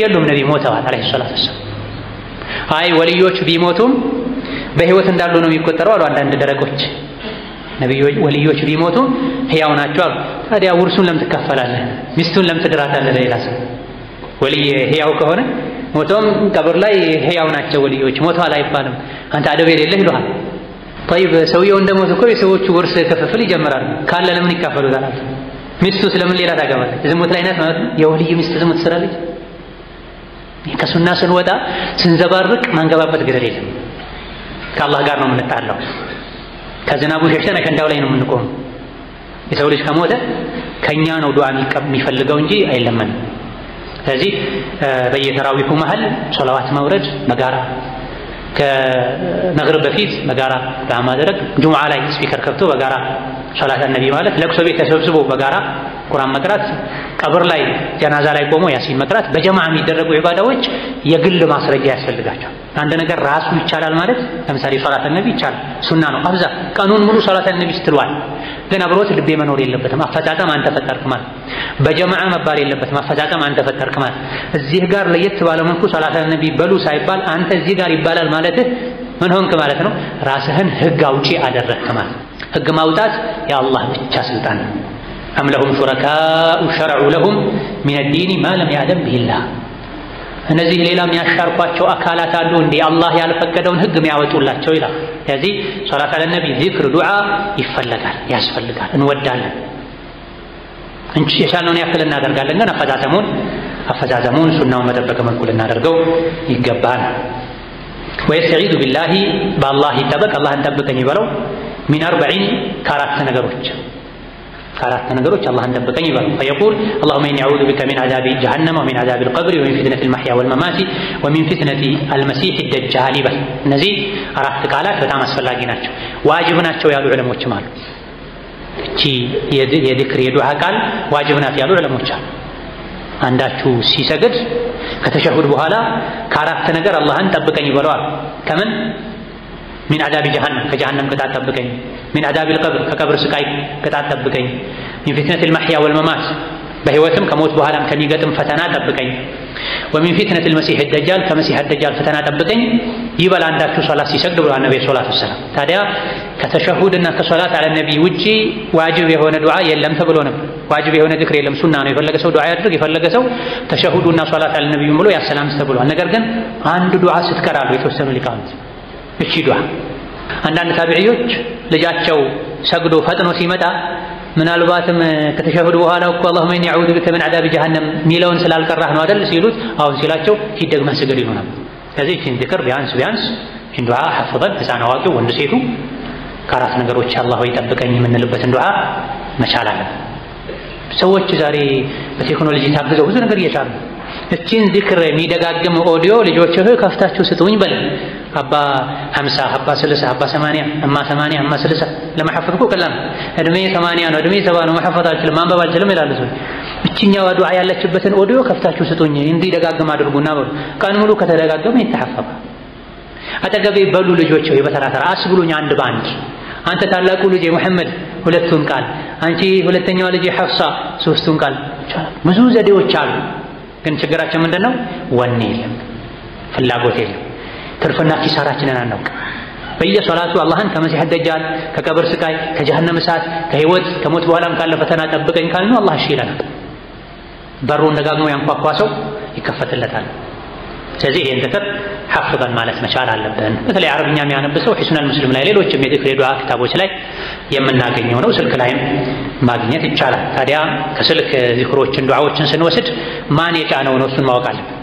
የሉም። ነቢ ሞተዋል አለይሂ ሰላቱ ወሰላም። አይ ወልዮች ቢሞቱም በህይወት እንዳሉ ነው የሚቆጠረው አሉ አንዳንድ ደረቆች። ነብዩ ወልዮች ቢሞቱም ህያው ናቸው አሉ። ታዲያ ውርሱን ለምን ትካፈላለህ? ሚስቱን ለምን ትድራታለህ? ሌላ ሰው ወልይ ህያው ከሆነ ሞቶም ቀብር ላይ ህያው ናቸው ወልዮች ሞተዋል አይባልም። አንተ አደብ የሌለህ ይሉሃል። طيب ሰውየው እንደሞተ እኮ የሰዎቹ ውርስ ክፍፍል ይጀምራል። ካለ ለምን ይካፈሉታል? ሚስቱ ስለምን ሌላ ታገባለች? ዝሙት ላይ ናት ማለት ነው። የወልይ ሚስት ዝሙት ትሰራለች? ከሱና ስንወጣ ስንዘባርቅ ማንገባበት ገደል የለም። ከአላህ ጋር ነው የምንጣላው። ከዝናቡ ሸሽተን ከእንዳው ላይ ነው የምንቆመው። የሰው ልጅ ከሞተ ከኛ ነው ዱዓ የሚፈልገው እንጂ አይለመንም። ስለዚህ በየተራዊሁ መሃል ሶላዋት ማውረድ በጋራ ከመግሪብ በፊት በጋራ ዱዓ ማድረግ፣ ጁምዓ ላይ ስፒከር ከፍቶ በጋራ ሶላት ነቢ ማለት፣ ለቅሶ ቤት ተሰብስቦ በጋራ ቁርአን መቅራት፣ ቀብር ላይ ጀናዛ ላይ ቆሞ ያሲን መቅራት፣ በጀማዓ የሚደረጉ ዒባዳዎች የግል ማስረጃ ያስፈልጋቸው። አንድ ነገር ራሱ ይቻላል ማለት ለምሳሌ ሶላት ነቢ ይቻላል ሱና ነው አብዛ ቀኑን ሙሉ ሶላት ነቢ ስትሏል ግን አብሮት ልቤ መኖር የለበትም አፈጻጸም አንተ ፈጠርክ ማለት በጀማዓ መባል የለበትም አፈጻጸም አንተ ፈጠርክ ማለት እዚህ ጋር ለየት ባለ መልኩ ሶላት ነቢ በሉ ሳይባል አንተ እዚህ ጋር ይባላል ማለት ምን ሆንክ ማለት ነው ራስህን ህግ አውጪ አደረግክ ማለት ህግ ማውጣት የአላህ ብቻ ስልጣን ነው أم لهم شركاء شرعوا لهم من الدين ما لم يأذن به الله እነዚህ ሌላ የሚያሻርኳቸው አካላት አሉ እንዴ አላህ ያልፈቀደውን ህግ የሚያወጡላቸው ይላል ስለዚህ ሶላት አለ ነቢ ዚክር ዱዓ ይፈልጋል ያስፈልጋል እንወዳለን እንጂ የቻልነውን ያክል እናደርጋለን ግን አፈዛዘሙን ሱናውን መጠበቅ መልኩ ልናደርገው ይገባል ወይስተዒዙ ቢላሂ በአላህ ይጠበቅ አላህን ጠብቀኝ ይበለው ሚን 40 ከአራት ነገሮች አላህን ጠብቀኝ ይበለው فيقول اللهم اني اعوذ بك من عذاب جهنم ومن عذاب القبر ومن فتنة المحيا والممات ومن فتنة المسيح الدجال ይበል እነዚህ አራት ቃላት በጣም አስፈላጊ ናቸው ዋጅብ ናቸው ያሉ ዑለሞችም አሉ እቺ የዚክር የዱዓ ቃል ዋጅብ ናት ያሉ ዑለሞች አሉ አንዳችሁ ሲሰግድ ከተሸሁድ በኋላ ከአራት ነገር አላህን ጠብቀኝ ይበለዋል ከምን من عذاب جهنم كجهنم قطعت طبقኝ من عذاب القبر كقبر ስቃይ قطعت طبقኝ من فتنة المحيا والممات በህይወትም ከሞት በኋላም ከሚገጥም ፈተና ጠብቀኝ ومن فتنة المسيح الدجال كمسيح الدجال ፈተና ጠብቀኝ ይበል አንዳችሁ ሶላት ሲሰግድ ብለዋል ነብዩ ሰለላሁ ዐለይሂ ወሰለም ታዲያ ከተሸሁድና ከሶላት አለ ነብይ ውጪ ዋጅብ የሆነ ዱዓ የለም ተብሎ ነው ዋጅብ የሆነ ዚክር የለም ሱና ነው የፈለገ ሰው ዱዓ ያድርግ የፈለገ ሰው ተሸሁዱና ሶላት አለ ነብዩ ብሎ ያሰላም ተብሏል ነገር ግን አንድ ዱዓ ስትቀራሉ የተወሰኑ ሊቃውንት እቺ ዱዓ አንዳንድ ታቢዒዎች ልጃቸው ሰግዶ ፈጥኖ ሲመጣ ምናልባትም ከተሸሁድ በኋላ እኮ اللهم اني اعوذ بك من عذاب جهنم ሚለውን ስላልቀራህ ነው አይደል ሲሉት አሁን ሲላቸው ይደግመህ ስገድ ይሉናል ስለዚህ እቺን ዚክር ቢያንስ እቺን ዱዓ ሐፍዘን ህፃን አዋቂው ወንድ ሴቱ ከአራት ነገሮች አላህ ይጠብቀኝ የምንልበትን ዱዓ መቻል አለብን ሰዎች ዛሬ በቴክኖሎጂ ታግዘው ብዙ ነገር እየቻሉ እቺን ዚክር የሚደጋግም ኦዲዮ ልጆች ከፍታችሁ ስጡኝ በል አባ 50 አባ 30 አባ 80 እማ 80 እማ 60 ለማሐፈዝ እኮ ቀላል እድሜ 80 ነው እድሜ 70 ነው ማሐፈዝ አልችልም ማንበብ አልችልም ይላሉ ሰው እቺኛው ዱዓ ያለችበትን ኦዲዮ ከፍታችሁ ስጡኝ እንዲደጋግም አድርጉና በሉ ቀን ሙሉ ከተደጋገመ ይተሐፈባ አጠገቤ በሉ ልጆች በተራተራ አስብሉኝ አንድ ባንድ አንተ ታላቁ ልጅ መሐመድ ሁለቱን ቃል አንቺ ሁለተኛዋ ልጅ ሐፍሳ ሶስቱን ቃል ብዙ ዘዴዎች አሉ ግን ችግራችን ምንድነው ወኔ የለም ፍላጎት የለም ትርፍና ኪሳራችንን አናውቅ በየሶላቱ አላህን ከመሲህ ደጃል ከቀብር ስቃይ ከጀሃነም እሳት ከህይወት ከሞት በኋላም ካለ ፈተና ጠብቀኝ ካልነው አላህ እሺ ይለናል በሩን ደጋግሞ ያንኳኳ ሰው ይከፈትለታል ስለዚህ ይሄን ዚክር ሐፍዘን ማለት መቻል አለብን በተለይ አረብኛ የሚያነብሰው ሒስኑል ሙስሊም ላይ ሌሎችም የዚክር የዱዓ ክታቦች ላይ የምናገኘው ነው ስልክ ላይም ማግኘት ይቻላል ታዲያ ከስልክ ዚክሮችን ዱዓዎችን ስንወስድ ማን የጫነው ነው እሱን ማወቅ አለብን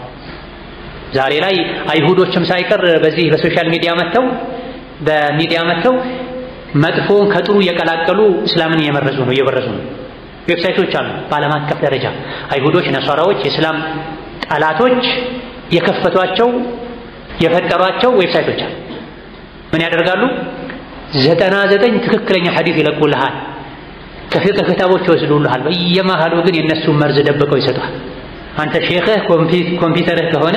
ዛሬ ላይ አይሁዶችም ሳይቀር በዚህ በሶሻል ሚዲያ መተው መጥፎን ከጥሩ የቀላቀሉ እስላምን እየበረዙ ነው ዌብሳይቶች አሉ በዓለም አቀፍ ደረጃ አይሁዶች ነሷራዎች የእስላም ጠላቶች የከፈቷቸው የፈጠሯቸው ዌብሳይቶች አሉ ምን ያደርጋሉ 99 ትክክለኛ ሐዲስ ይለቁልሃል ከፊቅህ ክታቦች ይወስዱልሃል በየመሃሉ ግን የነሱ መርዝ ደብቀው ይሰጣል አንተ ሼኽህ ኮምፒውተርህ ከሆነ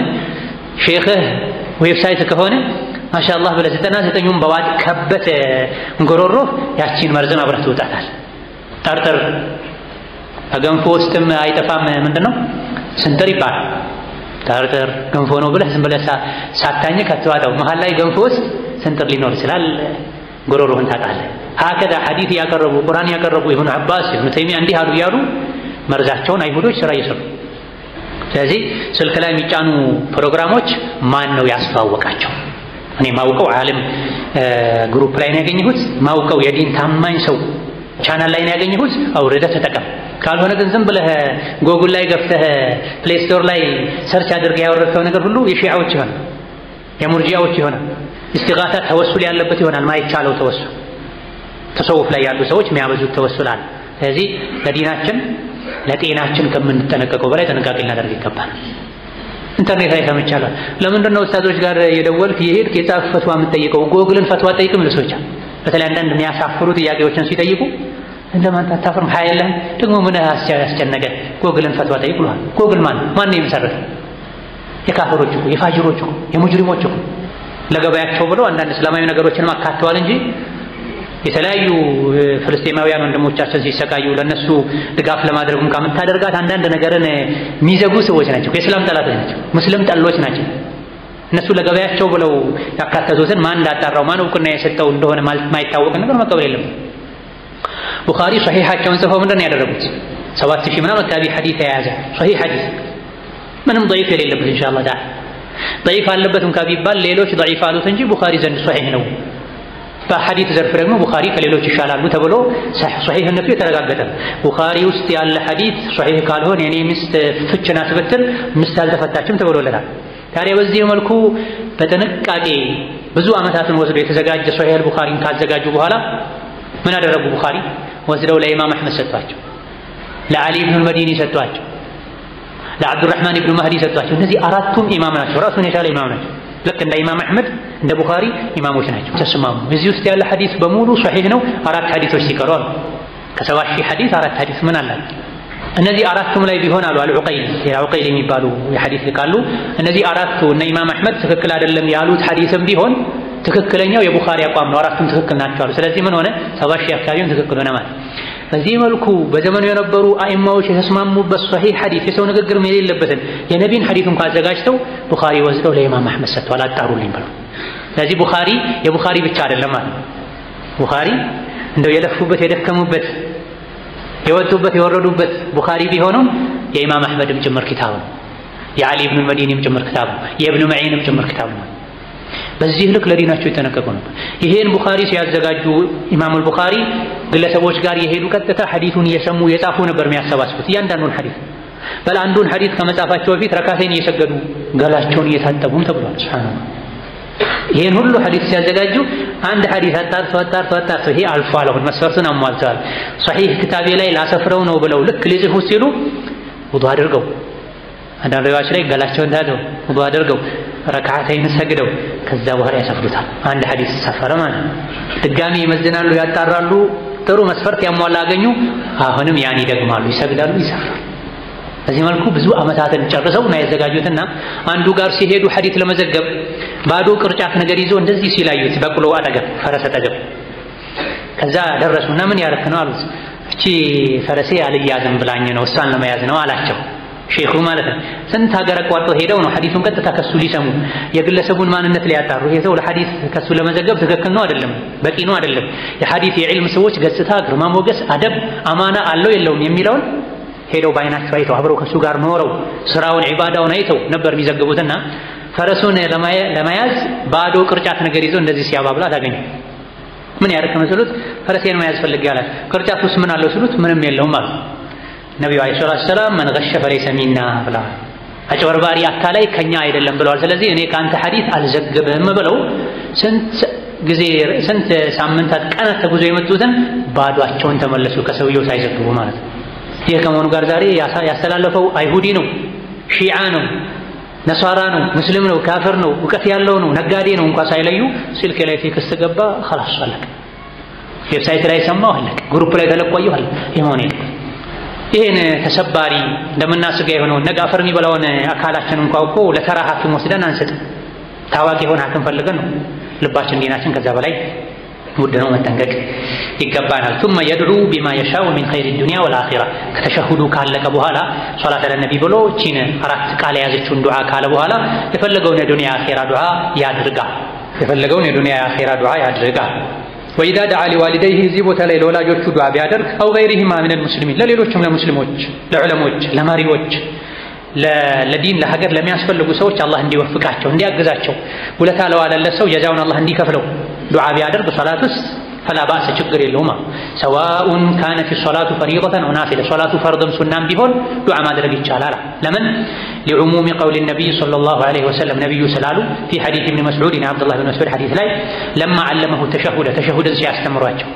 ሼኽህ ዌብሳይት ከሆነ ማሻአላህ ብለህ 99ን በዋድ ከበተ እንጎሮሮ ያቺን መርዝን አብረህ ትውጣታል ጠርጥር ገንፎ ውስጥም አይጠፋም ምንድነው ስንጥር ይባላል ጠርጥር ገንፎ ነው ብለህ ዝም ብለህ ሳታኝክ አትዋጣው መሃል ላይ ገንፎ ውስጥ ስንጥር ሊኖር ይችላል ጎሮሮህን ታጣለህ هكذا ሐዲስ ያቀረቡ ቁርአን ያቀረቡ ኢብኑ አባስ ኢብኑ ተይሚያ እንዲህ አሉ ያሉ መርዛቸውን አይሁዶች ስራ እየሰሩ ስለዚህ ስልክ ላይ የሚጫኑ ፕሮግራሞች ማን ነው ያስተዋወቃቸው እኔ ማውቀው ዓለም ግሩፕ ላይ ነው ያገኘሁት ማውቀው የዲን ታማኝ ሰው ቻናል ላይ ነው ያገኘሁት አውርደህ ተጠቀም ካልሆነ ግን ዝም ብለህ ጎግል ላይ ገብተህ ፕሌይ ስቶር ላይ ሰርች አድርገህ ያወረድከው ነገር ሁሉ የሺዓዎች ይሆናል የሙርጂዓዎች ይሆናል እስቲጋታ ተወሱል ያለበት ይሆናል ማይቻለው ተወሱል ተሰውፍ ላይ ያሉ ሰዎች የሚያበዙት ተወሱል አለ ስለዚህ ለዲናችን ለጤናችን ከምንጠነቀቀው በላይ ጥንቃቄ ልናደርግ ይገባል ኢንተርኔት ላይ ተመቻለህ ለምንድን ነው ኡስታዞች ጋር የደወልክ የሄድክ የጻፍ ፈትዋ የምትጠይቀው ጎግልን ፈትዋ ጠይቅም ለሰዎች በተለይ አንዳንድ የሚያሳፍሩ ጥያቄዎችን ሲጠይቁ እንደማን ታታፈርም ኃይለን ደግሞ ምን ያስጨነቀ ጎግልን ፈትዋ ጠይቁልሃል ጎግል ማን ነው የመሰረተው የካፈሮች የፋጅሮች የሙጅሪሞች ለገበያቸው ብለው አንዳንድ እስላማዊ ነገሮችን አካተዋል እንጂ የተለያዩ ፍልስጤማውያን ወንድሞቻችን ሲሰቃዩ ለነሱ ድጋፍ ለማድረግ እንኳን የምታደርጋት አንዳንድ ነገርን የሚዘጉ ሰዎች ናቸው። የእስላም ጠላቶች ናቸው። ሙስሊም ጠሎች ናቸው። እነሱ ለገበያቸው ብለው ያካተቱትን ማን እንዳጣራው ማን እውቅና የሰጠው እንደሆነ ማይታወቅ ነገር መቀበል የለም። ቡኻሪ ሶሒሓቸውን ጽፈው ምንድን ነው ያደረጉት? 7000 ምናምን አካባቢ ሐዲስ የያዘ ሶሒሕ ሐዲስ ምንም ضعيف የሌለበት ኢንሻአላህ ታላ ضعيف አለበትም ከቢባል ሌሎች ضعيف አሉት እንጂ ቡኻሪ ዘንድ ሶሒሕ ነው። በሐዲስ ዘርፍ ደግሞ ቡኻሪ ከሌሎች ይሻላሉ ተብሎ ሶሒሕነቱ የተረጋገጠ ቡኻሪ ውስጥ ያለ ሐዲስ ሶሒሕ ካልሆነ የኔ ሚስት ፍች ናት ብትል ሚስት አልተፈታችም ተብሎለታል። ታዲያ በዚህ መልኩ በጥንቃቄ ብዙ ዓመታትን ወስዶ የተዘጋጀ ሶሒሕ አልቡኻሪን ካዘጋጁ በኋላ ምን አደረጉ? ቡኻሪ ወስደው ለኢማም አሕመድ ሰጧቸው፣ ለዓሊ ኢብኑ አልመዲኒ ሰጧቸው፣ ለዓብዱራህማን ኢብኑ መህዲ ሰጧቸው። እነዚህ አራቱም ኢማም ናቸው፣ ራሱን የቻለ ኢማም ናቸው። ልክ እንደ ኢማም አሕመድ እንደ ቡኻሪ ኢማሞች ናቸው። ተስማሙ። እዚህ ውስጥ ያለ ሐዲስ በሙሉ ሶሒሕ ነው። 4 ሐዲሶች ሲቀሩ አሉ። ከ70,000 ሐዲስ 4 ሐዲስ ምን አላቸው? እነዚህ አራቱም ላይ ቢሆን አሉ አልዑቀይል የሚባሉ የሐዲስ ይቃሉ እነዚህ አራቱ እና ኢማም አሕመድ ትክክል አይደለም ያሉት ሐዲስም ቢሆን ትክክለኛው የቡኻሪ አቋም ነው። አራቱም ትክክል ናቸው አሉ። ስለዚህ ምን ሆነ? 70,000 አካባቢም ትክክል ሆነ ማለት። በዚህ መልኩ በዘመኑ የነበሩ አኢማዎች የተስማሙበት ሶሒሕ ሐዲስ የሰው ንግግር የሌለበትን የነቢን ሐዲስ እንኳን አዘጋጅተው ቡኻሪ ወስደው ለኢማም አሕመድ ሰጥተዋል፣ አጣሩልኝ ብለው። ስለዚህ ቡኻሪ የቡኻሪ ብቻ አይደለም ማለት ቡኻሪ እንደው የለፉበት የደከሙበት የወጡበት የወረዱበት ቡኻሪ ቢሆንም የኢማም አሕመድም ጭምር ኪታብ ነው፣ የዓሊ ኢብኑ አልመዲኒም ጭምር ኪታብ ነው፣ የኢብኑ መዒንም ጭምር ኪታብ ነው። በዚህ ልክ ለዲናቸው የተነቀቁ ነበር። ይሄን ቡኻሪ ሲያዘጋጁ ኢማም አልቡኻሪ ግለሰቦች ጋር የሄዱ ቀጥታ ሐዲሱን እየሰሙ የጻፉ ነበር የሚያሰባስቡት እያንዳንዱን ሐዲስ። በል አንዱን ሐዲስ ከመጻፋቸው በፊት ረካቴን እየሰገዱ ገላቸውን እየታጠቡም ተብሏል። ሱብሃንአላህ። ይሄን ሁሉ ሐዲስ ሲያዘጋጁ አንድ ሐዲስ አጣርተው ይሄ አልፏል፣ አሁን መስፈርቱን አሟልተዋል፣ ሶሒሕ ክታቤ ላይ ላሰፍረው ነው ብለው ልክ ሊጽፉ ሲሉ ውዱእ አድርገው አንዳንድ ሪዋዮች ላይ ገላቸውን ታጥበው ውዱእ አድርገው ረካዓተይን ሰግደው ከዛ በኋላ ያሰፍሩታል። አንድ ሐዲስ ሰፈረ ማለት ድጋሚ ይመዝናሉ፣ ያጣራሉ፣ ጥሩ መስፈርት ያሟላ አገኙ፣ አሁንም ያን ይደግማሉ፣ ይሰግዳሉ፣ ይሰፍራሉ። በዚህ መልኩ ብዙ ዓመታትን ጨርሰው ነው ያዘጋጁትና አንዱ ጋር ሲሄዱ ሐዲስ ለመዘገብ ባዶ ቅርጫት ነገር ይዞ እንደዚህ ሲላዩት በቅሎ አጠገብ ፈረስ አጠገብ ከዛ ደረሱና ምን ያረክ ነው አሉት። እቺ ፈረሴ አልያዝም ብላኝ ነው እሷን ለመያዝ ነው አላቸው። ሼኹ ማለት ነው። ስንት ሀገር አቋርጠው ሄደው ነው ሐዲሱን ቀጥታ ከሱ ሊሰሙ የግለሰቡን ማንነት ሊያጣሩ ሄደው ለሐዲስ ከሱ ለመዘገብ ትክክል ነው አይደለም፣ በቂ ነው አይደለም፣ የሐዲስ የዕልም ሰዎች ገጽታ፣ ግርማ ሞገስ፣ አደብ፣ አማና አለው የለውም የሚለውን ሄደው ባይናቸው አይተው አብረው ከሱ ጋር ኖረው ስራውን ዒባዳውን አይተው ነበር የሚዘግቡትና ፈረሱን ለመያዝ ባዶ ቅርጫት ነገር ይዞ እንደዚህ ሲያባብላ ታገኙ። ምን ያደርክ መስሉት? ፈረሴን መያዝ ፈልጌ አላት። ቅርጫት ውስጥ ምን አለው ስሉት ምንም የለውም አሉ። ነብዩ አለይሂ ሰላም መን ገሸ ፈለይሰ ሚና ብለዋል። አጭበርባሪ አታላይ ከኛ አይደለም ብለዋል። ስለዚህ እኔ ከአንተ ሐዲስ አልዘግብም ብለው ስንት ሳምንታት ቀናት ተጉዞ የመጡትን ባዷቸውን ተመለሱ ከሰውየው ሳይዘግቡ ማለት ነው። ይህ ከመሆኑ ጋር ዛሬ ያስተላለፈው አይሁዲ ነው፣ ሺዓ ነው፣ ነሷራ ነው፣ ሙስሊም ነው፣ ካፍር ነው፣ እውቀት ያለው ነው፣ ነጋዴ ነው እንኳን ሳይለዩ ስልክ ላይ ቴክስት ገባ خلاص አለቀ። ዌብሳይት ላይ ሰማው አለቀ። ግሩፕ ላይ ተለቆየው አለቀ። ይሄን ይሄን ተሰባሪ እንደምናስጋ የሆነው ነገ አፈር የሚበላውን አካላችን እንኳን እኮ ለተራ ሐኪም ወስደን አንሰጥ። ታዋቂ የሆነ ሐኪም ፈልገን ነው። ልባችን ዲናችን ከዛ በላይ ውድ ነው፣ መጠንቀቅ ይገባናል። ثم يدعو بما يشاء من خير الدنيا والآخرة ከተሸሁዱ ካለቀ በኋላ ሶላት ለነቢ ብሎ እቺን 4 ቃል የያዘችውን ዱዓ ካለ በኋላ የፈለገውን የዱንያ አኺራ ዱዓ ያድርጋል። የፈለገውን የዱንያ አኺራ ዱዓ ያድርጋል። وإذا دعا لوالديه እዚህ ቦታ ላይ ለወላጆቹ ዱዓ ቢያደርግ أو غيرهما من المسلمين ለሌሎችም ለሙስሊሞች ለዑለሞች ለመሪዎች ለዲን ለሀገር ለሚያስፈልጉ ሰዎች አላህ እንዲወፍቃቸው እንዲያግዛቸው ውለታ ለዋለለት ሰው ጀዛውን አላህ እንዲከፍለው ዱዓ ቢያደርግ ሶላት ውስጥ فلا بأس ችግር የለውም። سواء كانت الصلاة فريضة أو نافلة ሶላቱ ፈርድም ሱናም ቢሆን ዱዓ ማድረግ ይቻላል። ለምን لعموم قول النبي صلى الله عليه وسلم ነብዩ ስላሉ في حديث ابن مسعود عبد الله بن مسعود حديث ላይ لما علمه التشهد ተሸሁድን ሲያስተምሯቸው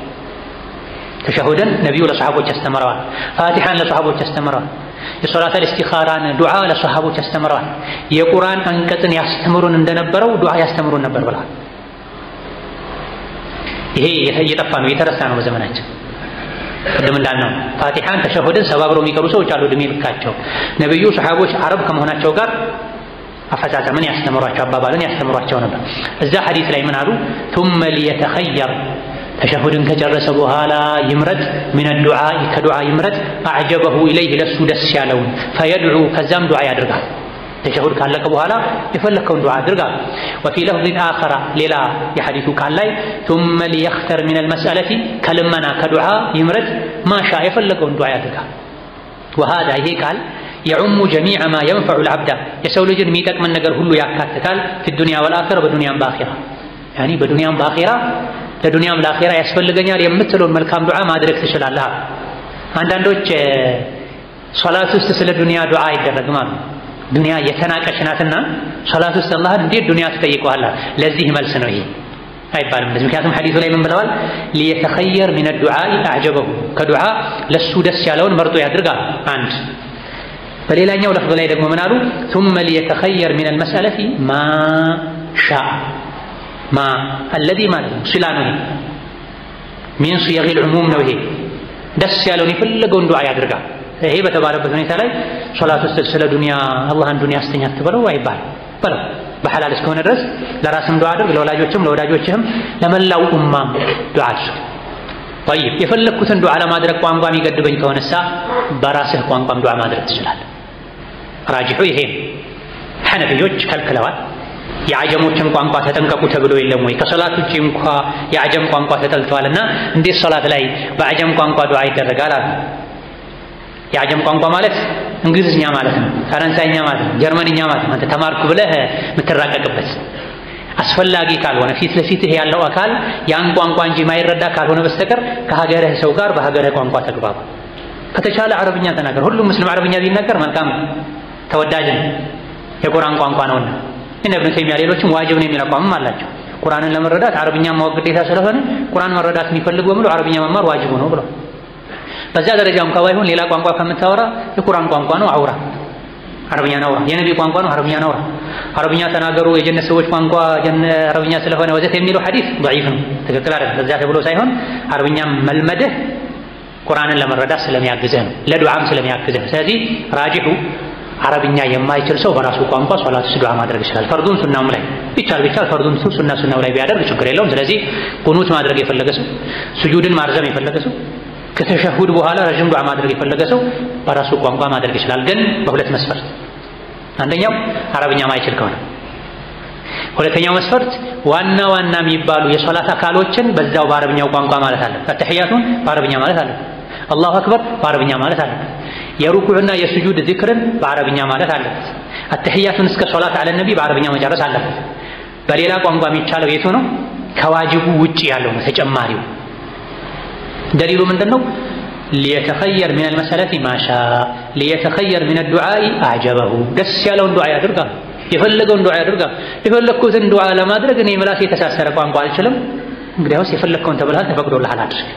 ተሸሁድን ነብዩ ለሰሃቦች አስተምረዋል። ፋቲሃን ለሰሃቦች አስተምረዋል። የሶላት ኢስቲኻራን ዱዓ ለሰሃቦች አስተምረዋል። የቁርአን አንቀጽን ያስተምሩን እንደነበረው ዱዓ ያስተምሩን ነበር ብለዋል። ይሄ እየጠፋ ነው የተረሳ ነው በዘመናችን። ቅድም እንዳልነው ፋቲሃን ተሸሁድን ሰባብረው የሚቀሩ ሰዎች አሉ እድሜ ልካቸው። ነብዩ ሰሃቦች አረብ ከመሆናቸው ጋር አፈጻጸምን ያስተምሯቸው አባባልን ያስተምሯቸው ነበር። እዛ ሐዲስ ላይ ምን አሉ? ثم ليتخير ተሸሁድን ከጨረሰ በኋላ ይምረጥ من الدعاء ከዱዓ ይምረጥ أعجبه إليه ለሱ ደስ ያለውን فيدعو ከዛም ዱዓ ያድርጋል። ተሸሁድ ካለቀ በኋላ የፈለከውን ዱዓ አድርጋል። وفي لفظ آخر ሌላ የሐዲሱ ቃል ላይ ثم ليختر من المسألة ከልመና ከዱዓ ይምረጥ ما شاء የፈለከውን ዱዓ ያድርጋል። وهذا ይሄ ቃል يعم جميع ما ينفع العبد የሰው ልጅን የሚጠቅመን ነገር ሁሉ ያካትታል في الدنيا والآخرة በዱንያም በአኺራ يعني በዱንያም በአኺራ ለዱንያም ለአኺራ ያስፈልገኛል የምትለውን መልካም ዱዓ ማድረግ ትችላለህ። አንዳንዶች ሶላት ውስጥ ስለ ዱንያ ዱዓ አይደረግም አሉ። ዱንያ የተናቀች ናትና ሶላት ውስጥ አላህን እንዴት ዱንያ ትጠይቀዋለህ? ለዚህ መልስ ነው ይሄ አይባልም። ምክንያቱም ሐዲሱ ላይ ምን ብለዋል? ليتخير من الدعاء أعجبه ከዱዓ ለሱ ደስ ያለውን መርጦ ያድርጋል። አንድ በሌላኛው ለፍዝ ላይ ደግሞ ምን አሉ? ثم ليتخير من المسألة ما شاء ما الذي ማለት ነው ሲላኑ من صيغ العموم ነው። ይሄ ደስ ያለውን የፈለገውን ዱዓ ያድርጋል። ይሄ በተባለበት ሁኔታ ላይ ሶላት ውስጥ ስለ ዱንያ አላህን ዱንያ አስተኛት ትበለው አይባልም። በለው በሐላል እስከሆነ ድረስ ለራስም ዱዓ አድርግ፣ ለወላጆችም ለወዳጆችህም ለመላው ኡማም ዱዓ አድርግ። طيب የፈለኩትን ዱዓ ለማድረግ ቋንቋ የሚገድበኝ ከሆነሳ በራስህ ቋንቋም ዱዓ ማድረግ ትችላለህ። ራጂሑ ይሄ ሐነፊዮች ከልክለዋል። የአጀሞችን ቋንቋ ተጠንቀቁ ተብሎ የለም ወይ? ከሶላት ውጪ እንኳን የአጀም ቋንቋ ተጠልቷልና እንዴት ሶላት ላይ በአጀም ቋንቋ ዱዓ ይደረጋል አሉ። የአጀም ቋንቋ ማለት እንግሊዝኛ ማለት ነው፣ ፈረንሳይኛ ማለት ነው፣ ጀርመንኛ ማለት ነው። አንተ ተማርኩ ብለህ የምትራቀቅበት አስፈላጊ ካልሆነ ፊት ለፊትህ ያለው አካል ያን ቋንቋ እንጂ ማይረዳ ካልሆነ በስተቀር ከሀገርህ ሰው ጋር በሀገርህ ቋንቋ ተግባባ። ከተቻለ አረብኛ ተናገር። ሁሉም ሙስሊም አረብኛ ቢናገር መልካም ነው፣ ተወዳጅ ነው፣ የቁርአን ቋንቋ ነውና። ኢብኑ ተይሚያ ሌሎችም ዋጅብ ነው የሚል አቋምም አላቸው። ቁርአንን ለመረዳት አረብኛ ማወቅ ግዴታ ስለሆነ ቁርአን መረዳት የሚፈልግ በሙሉ አረብኛ መማር ዋጅብ ነው ብለው በዛ ደረጃም ባይሆን ሌላ ቋንቋ ከምታወራ የቁርአን ቋንቋ ነው አውራ። አረብኛ ነው የነቢ ቋንቋ ነው አረብኛ ነው። አረብኛ ተናገሩ የጀነት ሰዎች ቋንቋ አረብኛ ስለሆነ ወዘተ የሚለው ሐዲስ ضعيف ነው፣ ትክክል አይደለም። በዛ ተብሎ ሳይሆን አረብኛም መልመድህ ቁርአንን ለመረዳት ስለሚያግዝህ ነው፣ ለዱዓም ስለሚያግዝህ። ስለዚህ ራጂሑ አረብኛ የማይችል ሰው በራሱ ቋንቋ ሶላት ውስጥ ዱዓ ማድረግ ይችላል። ፈርዱን ሱናውም ላይ ቢቻል ፈርዱን ሱናው ላይ ቢያደርግ ችግር የለውም። ስለዚህ ቁኑት ማድረግ የፈለገ ሰው፣ ስጁድን ማርዘም የፈለገ ሰው፣ ከተሸሁድ በኋላ ረጅም ዱዓ ማድረግ የፈለገ ሰው በራሱ ቋንቋ ማድረግ ይችላል። ግን በሁለት መስፈርት፣ አንደኛው አረብኛ ማይችል ከሆነ፣ ሁለተኛው መስፈርት ዋና የሚባሉ የሶላት አካሎችን በዛው በአረብኛው ቋንቋ ማለት አለ። አተህያቱን በአረብኛ ማለት አለ፣ አላሁ አክበር በአረብኛ ማለት አለ፣ የሩኩዕና የስጁድ ዚክርን በአረብኛ ማለት አለበት፣ አተህያቱን እስከ ሶላት አለ ነቢ በአረብኛ መጨረስ አለበት። በሌላ ቋንቋ የሚቻለው የቱ ነው? ከዋጅቡ ውጪ ያለው ነው፣ ተጨማሪው። دليل من دنو ليتخير من المسألة ما شاء ليتخير من الدعاء أعجبه دس يالون دعاء يدرقا يفلقون دعاء يدرقا يفلقون دعاء لما أدرق إني ملاسي تساسر قوام قال السلام قده هوس يفلقون تبلها تفقدوا الله لا تشك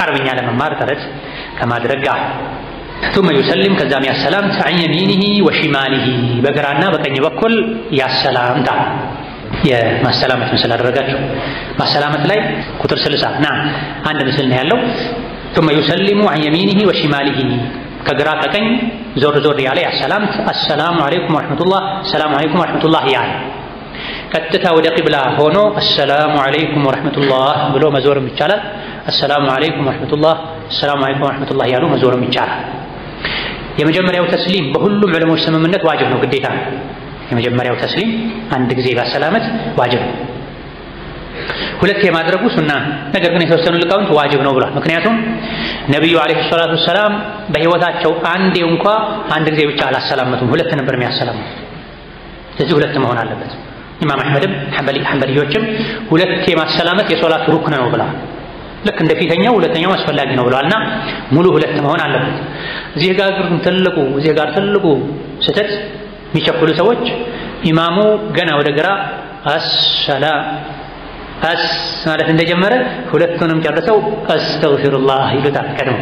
عربي على ممار ترد كما درقا ثم يسلم كزامي السلام عن يمينه وشماله بقرانا بكن يبكل يا السلام تعالى የማሰላመት ምስል አደረጋችሁ። ማሰላመት ላይ ቁጥር 60 ና አንድ ምስል ነው ያለው። ثم يسلم عن يمينه وشماله ከግራ ከቀኝ ዞር ያለ ያሰላምት አሰላሙ አለይኩም ወራህመቱላህ ሰላሙ አለይኩም ወራህመቱላህ ያለ። ቀጥታ ወደ ቂብላ ሆኖ አሰላሙ አለይኩም ወራህመቱላህ ብሎ መዞርም ይቻላል። አሰላሙ አለይኩም ወራህመቱላህ ሰላሙ አለይኩም ወራህመቱላህ ያሉ መዞርም ይቻላል። የመጀመሪያው ተስሊም በሁሉም ዑለሞች ስምምነት ዋጅብ ነው፣ ግዴታ ነው። የመጀመሪያው ተስሊም አንድ ጊዜ ባሰላመት ዋጅብ ነው። ሁለት የማድረጉ ሱና፣ ነገር ግን የተወሰኑ ሊቃውንት ዋጅብ ነው ብሏል። ምክንያቱም ነብዩ አለይሂ ሰላቱ ሰላም በህይወታቸው አንድ ጊዜ ብቻ አላሰላመቱም፣ ሁለት ነበር የሚያሰላሙት። ስለዚህ ሁለት መሆን አለበት። ኢማም አህመድም ሐንበሊዮችም ሁለት የማሰላመት የሶላት ሩክን ነው ብለዋል። ልክ እንደ ፊተኛው ሁለተኛው አስፈላጊ ነው ብለዋልና ሙሉ ሁለት መሆን አለበት። እዚህ ጋር ትልቁ ስህተት የሚቸኩሉ ሰዎች ኢማሙ ገና ወደ ግራ አሰላም ማለት እንደጀመረ ሁለቱንም ጨርሰው አስተግፊሩላህ ይሉታል ቀድሞ።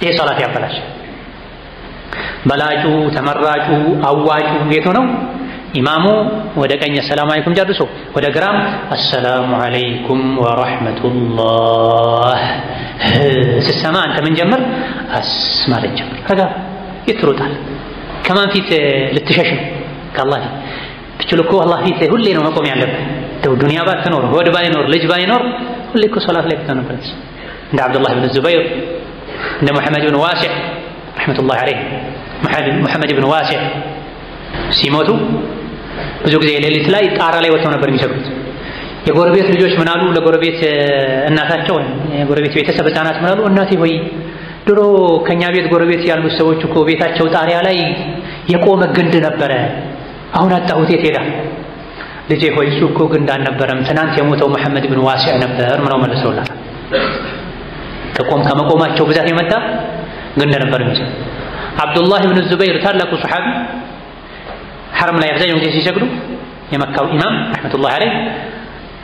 ይሄ ሶላት ያበላሽ። በላጩ ተመራጩ አዋጩ የቱ ነው? ኢማሙ ወደ ቀኝ ሰላም አለይኩም ጨርሶ ወደ ግራም አሰላሙ አለይኩም ወራህመቱላህ ሲሰማ አንተ ምን ጀምር? ማለት ጀምር። ከዛ ይትሩጣል። ከማን ፊት ልትሸሽ ከአላህ ብቻ እኮ አላህ ፊት ሁሌ ነው መቆም ያለብህ። ተው ዱንያ ባትኖር ሆድ ባይኖር ልጅ ባይኖር ሁሌ እኮ ሶላት ላይ ብቻ ነበር። እንደ አብዱላህ ብን ዙበይር እንደ ሙሐመድ ብን ዋሲዕ ረሕመቱላሂ ዐለይህ ሙሐመድ ብን ዋሲዕ ሲሞቱ ብዙ ጊዜ ሌሊት ላይ ጣራ ላይ ወጥተው ነበር የሚሰግዱት። የጎረቤት ልጆች ምን አሉ ለጎረቤት እናታቸው የጎረቤት ቤተሰብ ህፃናት ምን አሉ፣ እናቴ ሆይ ድሮ ከኛ ቤት ጎረቤት ያሉ ሰዎች እኮ ቤታቸው ጣሪያ ላይ የቆመ ግንድ ነበረ፣ አሁን አጣሁት የት ሄዳ? ልጄ ሆይ እሱ እኮ ግንድ አልነበረም፣ ትናንት የሞተው መሐመድ ብን ዋሲዕ ነበር ምነው መልሰውላታል። ከመቆማቸው ብዛት የመጣ ግንድ ነበር እንጂ። አብዱላህ ብን ዙበይር ታላቁ ሰሓቢ ሐረም ላይ አብዛኛው ጊዜ ሲሰግዱ የመካው ኢማም ረሕመቱላሂ ዐለይህ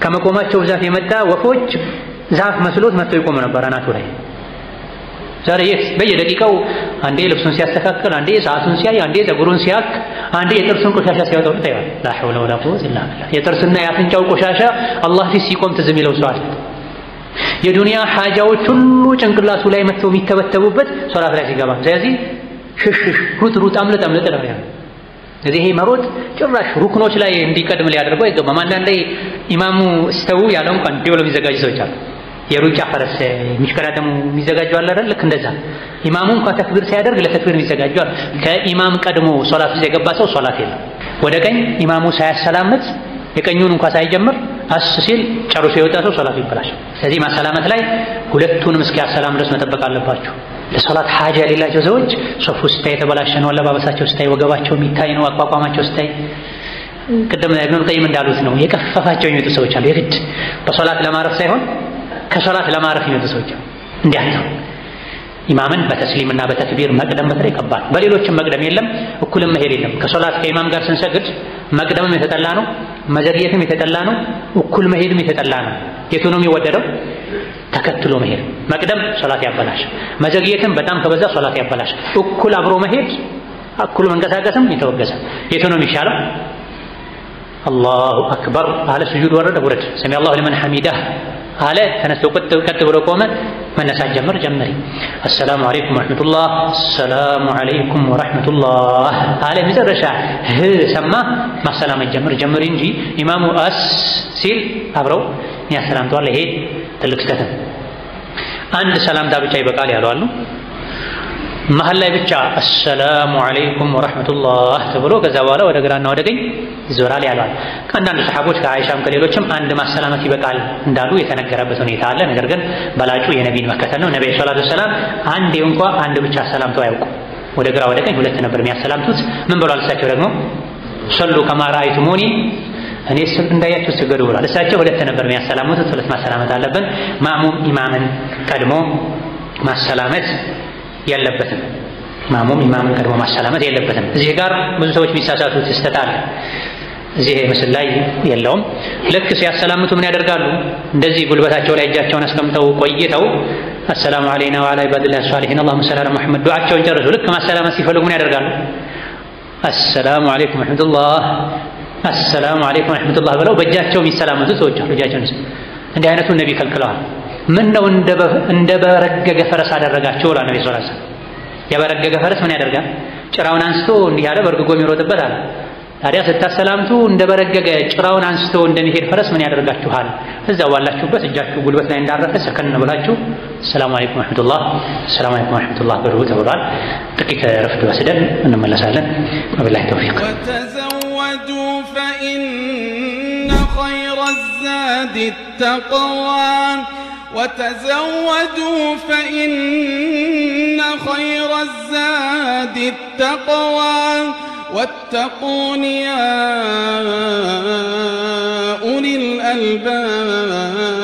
ከመቆማቸው ብዛት የመጣ ወፎች ዛፍ መስሎት መጥተው ይቆሙ ነበር አናቱ ላይ። ዛሬ በየደቂቃው አንዴ ልብሱን ሲያስተካክል፣ አንዴ ሰዓቱን ሲያይ፣ አንዴ ፀጉሩን ሲያክ፣ አንዴ የጥርሱን ቆሻሻ ሲያወጣው ታያል። ላ ሐውለ ወላ ቁወተ ኢላ ቢላህ። የጥርስና የአፍንጫው ቆሻሻ አላህ ፊት ሲቆም ትዝ የሚለው ሰው አለ። የዱንያ ሓጃዎች ሁሉ ጭንቅላቱ ላይ መጥተው የሚተበተቡበት ሶላት ላይ ሲገባ። ስለዚህ ሽሽ ሩጥ አምልጥ ነው ያለው። ስለዚህ ይሄ መሮጥ ጭራሽ ሩክኖች ላይ እንዲቀድም ሊያደርገው አይገባም። አንዳንዴ ኢማሙ እስተው ያለው እንኳን እንዲሁ ለሚዘጋጁ ሰዎች አሉ። የሩጫ ፈረስ የሚሽከራደሙ የሚዘጋጁ አለ አይደል? ልክ እንደዛ ኢማሙ እንኳን ተክቢር ሲያደርግ ለተክቢር የሚዘጋጁ አሉ። ከኢማም ቀድሞ ሶላት ውስጥ የገባ ሰው ሶላት የለም። ወደ ቀኝ ኢማሙ ሳያሰላምት የቀኙን እንኳን ሳይጀምር አስ ሲል ጨርሶ የወጣ ሰው ሶላቱ ይበላሻል። ስለዚህ ማሰላመት ላይ ሁለቱንም እስኪያሰላም ድረስ መጠበቅ አለባችሁ። ለሶላት ሓጃ የሌላቸው ሰዎች ሶፍ ውስጥ የተበላሸ ነው፣ አለባበሳቸው ስታይ፣ ወገባቸው የሚታይ ነው፣ አቋቋማቸው ስታይ ቅድም ኢብኑል ቀይም እንዳሉት ነው የከፈፋቸው የሚመጡ ሰዎች አሉ። የግድ በሶላት ለማረፍ ሳይሆን ከሶላት ለማረፍ የሚመጡ ሰዎች አሉ። እንዲያተው ኢማምን በተስሊምና በተክቢር መቅደም በተለይ ከባድ። በሌሎችም መቅደም የለም፣ እኩልም መሄድ የለም። ከሶላት ከኢማም ጋር ስንሰግድ መቅደምም የተጠላ ነው፣ መዘግየትም የተጠላ ነው፣ እኩል መሄድም የተጠላ ነው። የቱ ነው የሚወደደው? ተከትሎ መሄድ። መቅደም ሶላት ያበላሽ፣ መዘግየትም በጣም ከበዛ ሶላት ያበላሽ። እኩል አብሮ መሄድ፣ እኩል መንቀሳቀስም የተወገዘ። የቱ ነው የሚሻለው? አላሁ አክበር አለ፣ ስጁድ ወረደ፣ ውረድ፣ ሰሚ አላሁ ሊመን ሐሚዳህ አለ፣ ተነስቶ ቀጥ ብሎ ቆመ፣ መነሳት ጀመሪ። አሰላሙ አለይኩም ወረሕመቱላህ፣ አሰላሙ አለይኩም ወረሕመቱላህ አለ። መጨረሻ ሰማ ማሰላመት ጀመሪ እንጂ ኢማሙ አስ ሲል አብረው ያሰላምቷል። ይሄ ትልቅ ስህተት ነው። አንድ ሰላምታ ብቻ ይበቃል ያሉ አሉ። መሀል ላይ ብቻ አሰላሙ አለይኩም ወረሕመቱላህ ተብሎ ከዛ በኋላ ወደ ግራና ወደ ቀኝ ይዞራል ያሏል። ከአንዳንድ ሰሓቦች ከአይሻም ከሌሎችም አንድ ማሰላመት ይበቃል እንዳሉ የተነገረበት ሁኔታ አለ። ነገር ግን በላጩ የነቢን መከተል ነው። ነቢ ሰለላሁ ዐለይሂ ወሰለም አንዴ እንኳ አንድ ብቻ አሰላምተው አያውቁም። ወደ ግራ ወደ ቀኝ ሁለት ነበር የሚያሰላምቱት። ምን ብሏል እሳቸው ደግሞ? ሰሉ ከማ ረአይቱሙኒ፣ እኔ እንዳያችሁ ስገዱ ብሏል። እሳቸው ሁለት ነበር የሚያሰላምቱት። ሁለት ማሰላመት አለብን። ማእሙም ኢማምን ቀድሞ ማሰላመት የለበትም። ማእሙም ኢማምን ቀድሞ ማሰላመት የለበትም። እዚህ ጋር ብዙ ሰዎች የሚሳሳቱት ስህተት አለ። እዚህ ምስል ላይ የለውም። ልክ ሲያሰላምቱ ምን ያደርጋሉ? እንደዚህ ጉልበታቸው ላይ እጃቸውን አስቀምጠው ቆይተው አሰላሙ አለይና ወዐላ ኢባዲላሂ ሷሊሒን አላሁመ ሰሊ ዐላ ሙሐመድ ዱዓቸውን ጨርሱ። ልክ ማሰላመት ሲፈልጉ ምን ያደርጋሉ? አሰላሙ አለይኩም ወረሕመቱላህ፣ አሰላሙ አለይኩም ወረሕመቱላህ ብለው በእጃቸው የሚሰላመቱ ሰዎች አሉ። እጃቸውን እንዲህ አይነቱን ነቢ ከልክለዋል። ምን ነው እንደ በረገገ ፈረስ አደረጋቸው ብሏል ነቢ ሰለላሁ ዐለይሂ ወሰለም። የበረገገ ፈረስ ምን ያደርጋል? ጭራውን አንስቶ እንዲህ ያለ በርግጎ የሚሮጥበት አለ። ታዲያ ስታሰላምቱ እንደ በረገገ ጭራውን አንስቶ እንደሚሄድ ፈረስ ምን ያደርጋችኋል? እዛው ባላችሁበት እጃችሁ ጉልበት ላይ እንዳረፈ ሰከን ብላችሁ ሰላም አለይኩም ወረሕመቱላህ፣ ሰላም አለይኩም ወረሕመቱላህ በሉ ተብሏል። ጥቂት ረፍት ወስደን እንመለሳለን። ወቢላሂ ተውፊቅ። ወተዘወዱ ፈኢነ ኸይረ ዛዲ ተቅዋ وتزودوا فإن خير الزاد التقوى واتقون يا أولي الألباب